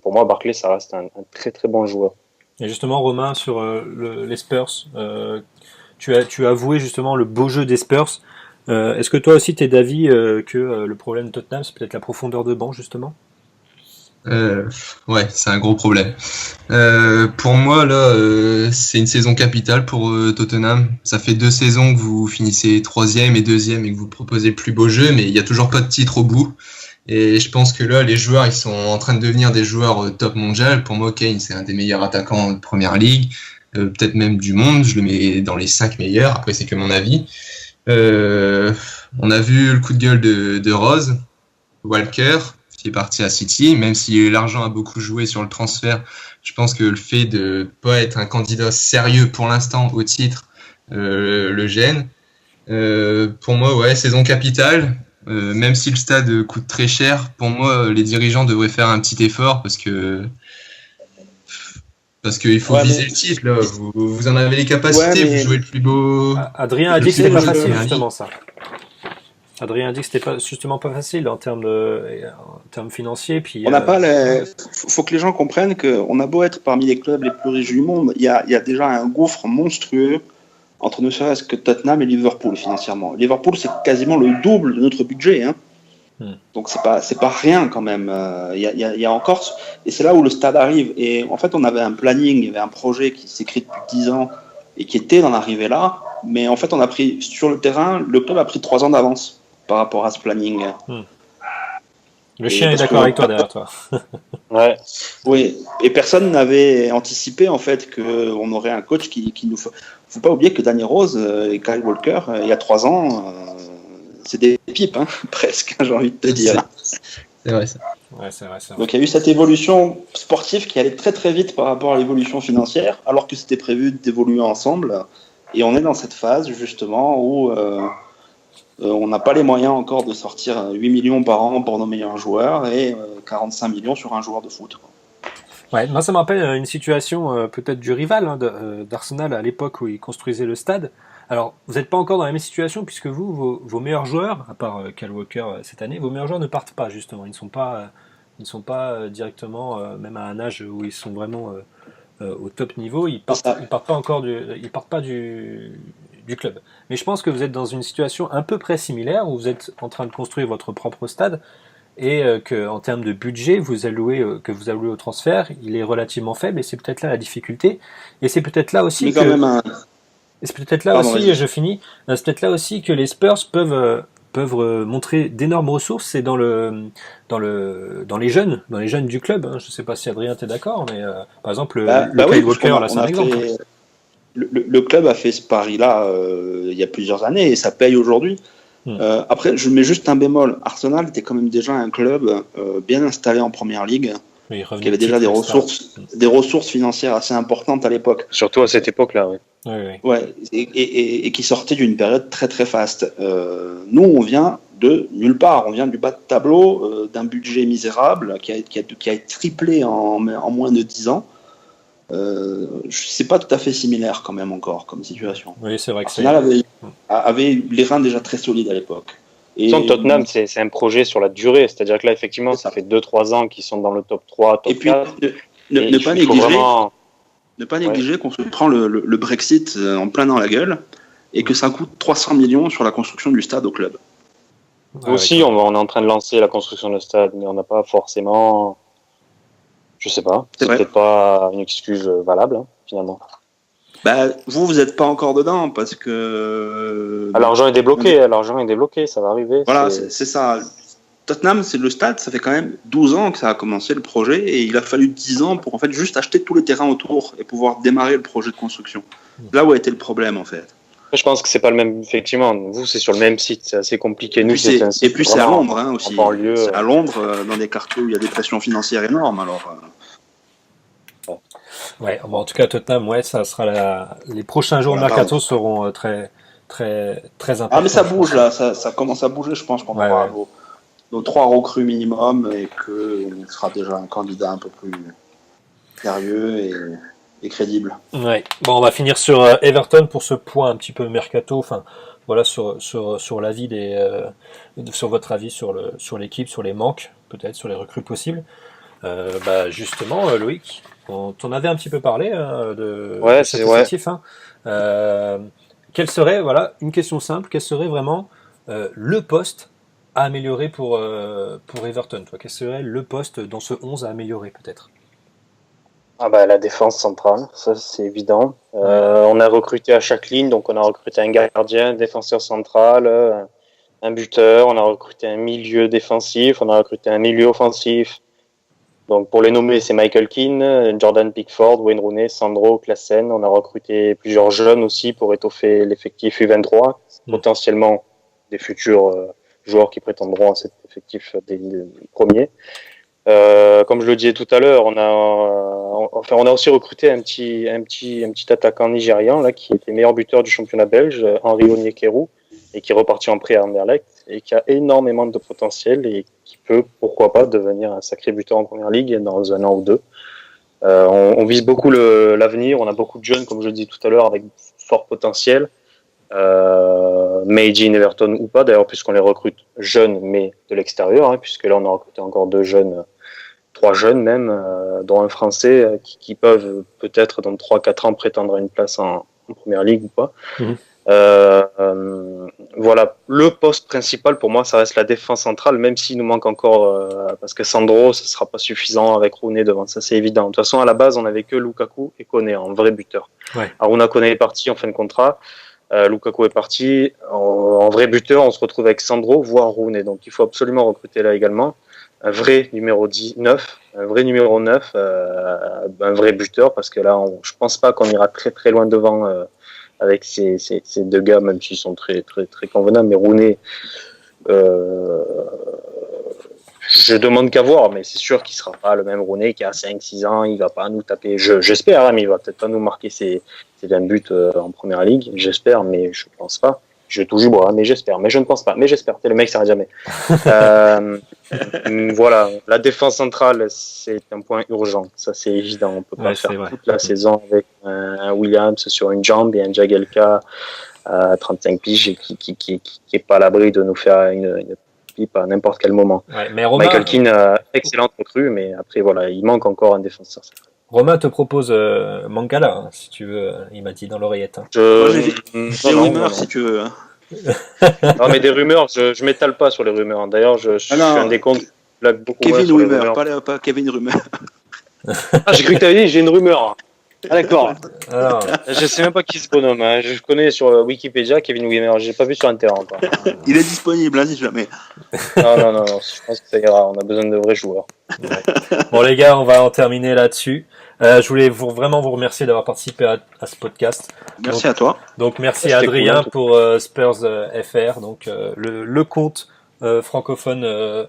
pour moi, Barclay, ça reste un très très bon joueur. Et justement, Romain, sur les Spurs, tu as avoué justement le beau jeu des Spurs. Est-ce que toi aussi, tu es d'avis que le problème de Tottenham, c'est peut-être la profondeur de banc, justement? Ouais, c'est un gros problème. Pour moi, là, c'est une saison capitale pour Tottenham. Ça fait 2 saisons que vous finissez 3e et 2e et que vous proposez le plus beau jeu, mais il n'y a toujours pas de titre au bout. Et je pense que là, les joueurs, ils sont en train de devenir des joueurs top mondial. Pour moi, Kane, c'est un des meilleurs attaquants de Première Ligue, peut-être même du monde. Je le mets dans les 5 meilleurs. Après, c'est que mon avis. On a vu le coup de gueule de Rose, Walker, qui est parti à City, même si l'argent a beaucoup joué sur le transfert. Je pense que le fait de pas être un candidat sérieux pour l'instant au titre le gêne. Pour moi, ouais, saison capitale. Même si le stade coûte très cher, pour moi, les dirigeants devraient faire un petit effort parce qu'il faut viser le titre. Là. Vous en avez les capacités, vous jouez le plus beau. Adrien a dit que c'était pas facile, justement, ça. Adrien a dit que c'était pas, justement pas facile en termes financiers. Puis, On n'a pas faut que les gens comprennent qu'on a beau être parmi les clubs les plus riches du monde, il y a déjà un gouffre monstrueux entre ne serait-ce que Tottenham et Liverpool financièrement. Liverpool, c'est quasiment le double de notre budget. Hein. Donc c'est pas rien quand même. Il y a encore, et c'est là où le stade arrive. Et en fait, on avait un planning, il y avait un projet qui s'écrit depuis 10 ans et qui était d'en arriver là. Mais en fait, on a pris sur le terrain, le club a pris 3 ans d'avance par rapport à ce planning. Le chien est d'accord avec toi derrière toi. Ouais. Oui, et personne n'avait anticipé en fait qu'on aurait un coach qui nous faut pas oublier que Danny Rose et Kyle Walker, il y a 3 ans, c'est des pipes, hein, presque, j'ai envie de te dire. C'est vrai ça. Ouais, c'est vrai, ça. Donc il y a eu cette évolution sportive qui allait très très vite par rapport à l'évolution financière, alors que c'était prévu d'évoluer ensemble. Et on est dans cette phase justement où on n'a pas les moyens encore de sortir 8 millions par an pour nos meilleurs joueurs et 45 millions sur un joueur de foot. Ouais, moi ça me rappelle une situation peut-être du rival d'Arsenal à l'époque où il construisait le stade. Alors, vous n'êtes pas encore dans la même situation puisque vos meilleurs joueurs, à part Kyle Walker cette année, vos meilleurs joueurs ne partent pas justement. Ils ne sont pas directement, même à un âge où ils sont vraiment au top niveau, ils partent pas encore ils partent pas du club. Mais je pense que vous êtes dans une situation un peu près similaire où vous êtes en train de construire votre propre stade et que en termes de budget que vous allouez au transfert, il est relativement faible et c'est peut-être là la difficulté. Et c'est peut-être là aussi Mais quand même et c'est peut-être là aussi, je finis, c'est peut-être là aussi que les Spurs peuvent montrer d'énormes ressources, c'est dans les jeunes du club. Hein. Je ne sais pas si Adrien t'es d'accord, mais par exemple le Kyle Walker, là c'est un exemple. le club a fait ce pari-là il y a plusieurs années et ça paye aujourd'hui. Après, je mets juste un bémol. Arsenal était quand même déjà un club bien installé en première ligue, Oui, qui avait déjà des ressources financières assez importantes à l'époque. Surtout à cette époque-là, oui. Ouais, et qui sortait d'une période très très faste. Nous, on vient de nulle part. On vient du bas de tableau, d'un budget misérable qui a triplé en moins de 10 ans. C'est pas tout à fait similaire quand même encore comme situation. Oui, c'est vrai que Arsenal avait les reins déjà très solides à l'époque. Et Tottenham, c'est un projet sur la durée. C'est-à-dire que là, effectivement, ça fait 2-3 ans qu'ils sont dans le top 3, top et puis, 4. Ne pas négliger qu'on se prend le Brexit en plein dans la gueule et que ça coûte 300 millions sur la construction du stade au club. Nous aussi, on est en train de lancer la construction de stade, mais on n'a pas forcément... Je sais pas. C'est peut-être pas une excuse valable, finalement. Bah, vous n'êtes pas encore dedans parce que... L'argent est débloqué, ça va arriver. Voilà, c'est ça. Tottenham, c'est le stade, ça fait quand même 12 ans que ça a commencé le projet et il a fallu 10 ans pour en fait juste acheter tous les terrains autour et pouvoir démarrer le projet de construction. Là où a été le problème en fait. Je pense que c'est pas le même, effectivement. Vous, c'est sur le même site, c'est assez compliqué. Nous, c'est à Londres aussi. C'est à Londres, dans des quartiers où il y a des pressions financières énormes. Alors. Ouais, bon, en tout cas, Tottenham, ça sera les prochains jours de mercato seront très, très, très importants. Ah, mais ça bouge là, ça commence à bouger. Je pense qu'on aura nos 3 recrues minimum et qu'on sera déjà un candidat un peu plus sérieux et crédible. Ouais. Bon, on va finir sur Everton pour ce point un petit peu mercato. Enfin, voilà sur l'avis sur votre avis sur l'équipe, sur les manques, peut-être sur les recrues possibles. Justement, Loïc, on t'en avait un petit peu parlé de cet effectif. Quel serait, une question simple, quel serait vraiment le poste à améliorer pour Everton, toi? Quel serait le poste dans ce 11 à améliorer peut-être? La défense centrale, ça c'est évident. On a recruté à chaque ligne, donc on a recruté un gardien, un défenseur central, un buteur, on a recruté un milieu défensif, on a recruté un milieu offensif. Donc pour les nommer, c'est Michael Keane, Jordan Pickford, Wayne Rooney, Sandro, Klaassen. On a recruté plusieurs jeunes aussi pour étoffer l'effectif U23, potentiellement des futurs joueurs qui prétendront à cet effectif des premiers. Comme je le disais tout à l'heure, on a aussi recruté un petit attaquant nigérian là qui était meilleur buteur du championnat belge, Henry Onyekuru, et qui est reparti en prêt à Anderlecht et qui a énormément de potentiel et qui peut, pourquoi pas, devenir un sacré buteur en première ligue dans un an ou deux. On vise beaucoup l'avenir, on a beaucoup de jeunes, comme je le disais tout à l'heure, avec fort potentiel. Meiji, Everton ou pas, d'ailleurs, puisqu'on les recrute jeunes, mais de l'extérieur, puisque là, on a recruté encore 3 jeunes même, dont un Français, qui peuvent peut-être dans 3-4 ans prétendre à une place en première ligue ou pas. Voilà, le poste principal pour moi, ça reste la défense centrale, même s'il nous manque encore, parce que Sandro, ce sera pas suffisant avec Rooney devant, ça c'est évident. De toute façon, à la base, on avait que Lukaku et Koné en vrai buteur. Aruna Koné est parti en fin de contrat, Lukaku est parti en vrai buteur, on se retrouve avec Sandro, voire Rooney. Donc il faut absolument recruter là également un vrai numéro 9, un vrai numéro 9, un vrai buteur, parce que là, je pense pas qu'on ira très très loin devant avec ces 2 gars, même s'ils sont très très très convenables. Mais Rooney, je demande qu'à voir, mais c'est sûr qu'il sera pas le même Rooney qui a 5-6 ans, il va pas nous taper, j'espère, mais il va peut-être pas nous marquer ses 20 buts en première ligue, j'espère, mais je pense pas. Je touche du bois, mais j'espère, mais je ne pense pas, mais j'espère. Le mec, ça n'arrête jamais. Voilà, la défense centrale, c'est un point urgent. Ça, c'est évident. On peut pas faire toute la saison avec un Williams sur une jambe et un Jagielka à 35 piges qui est pas à l'abri de nous faire une pipe à n'importe quel moment. Mais Romain, Michael Keane, excellente recrue, mais après, voilà, il manque encore un défenseur. Romain te propose Mangala, si tu veux, il m'a dit dans l'oreillette. J'ai des rumeurs, si tu veux. Non, mais des rumeurs, je m'étale pas sur les rumeurs. D'ailleurs, je suis un des comptes qui blague beaucoup. Kevin Rumeur, pas Kevin Rumeur. J'ai cru que tu avais dit j'ai une rumeur. Ah, d'accord. Alors... Je sais même pas qui ce bonhomme. Je connais sur Wikipédia Kevin Wimmer. J'ai pas vu sur Inter encore. Il est disponible, si jamais. Non. Je pense que ça ira. On a besoin de vrais joueurs. Bon, les gars, on va en terminer là-dessus. Je voulais vraiment vous remercier d'avoir participé à ce podcast. Merci à toi. Donc merci C'était à Adrien cool, pour Spurs FR, donc le compte francophone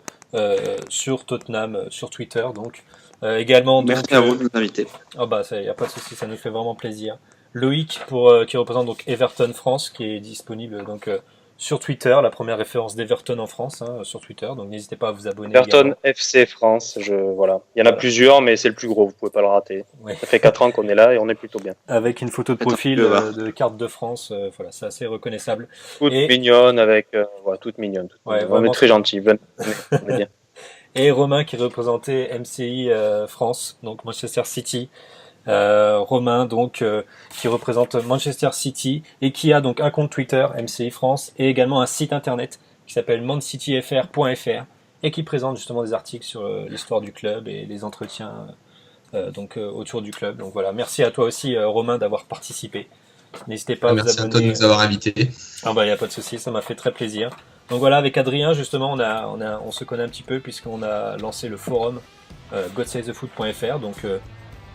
sur Tottenham sur Twitter. Donc également Merci donc, à vous de nous inviter. ah bah ça y a pas de souci, ça nous fait vraiment plaisir. Loïc qui représente donc Everton France, qui est disponible donc sur Twitter, la première référence d'Everton en France sur Twitter. Donc n'hésitez pas à vous abonner. Everton également. FC France, voilà. Il y en a plusieurs, mais c'est le plus gros, vous pouvez pas le rater. Ouais. Ça fait 4 ans qu'on est là et on est plutôt bien. Avec une photo de Attends, profil je vais voir. de carte de France, voilà, c'est assez reconnaissable. Toute Et- mignonne, voilà, toute mignonne. Ouais, On vraiment. est très gentils, venez, on est bien. Et Romain qui représentait MCI France, donc Manchester City. Romain donc qui représente Manchester City et qui a donc un compte Twitter MCI France et également un site internet qui s'appelle mancityfr.fr et qui présente justement des articles sur l'histoire du club et les entretiens autour du club. Donc voilà, merci à toi aussi Romain d'avoir participé. N'hésitez pas à vous Merci à abonner. toi de nous avoir invités. Ah bah y a pas de souci, ça m'a fait très plaisir. Donc voilà, avec Adrien justement, on se connaît un petit peu puisqu'on a lancé le forum godsavesthefoot.fr. Donc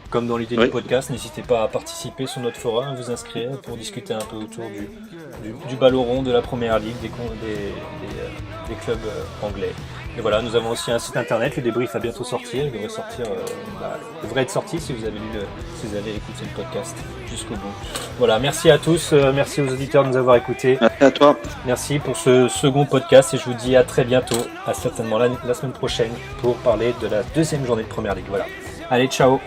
comme dans l'idée Oui. du podcast, n'hésitez pas à participer sur notre forum, à vous inscrire pour discuter un peu autour du ballon rond, de la première ligue, des clubs anglais. Et voilà, nous avons aussi un site internet, le débrief va bientôt sortir, il devrait être sorti si vous avez écouté le podcast jusqu'au bout. Voilà, merci à tous, merci aux auditeurs de nous avoir écoutés, Merci à toi. merci pour ce second podcast et je vous dis à très bientôt, à certainement la semaine prochaine pour parler de la deuxième journée de première ligue. Voilà, allez, ciao.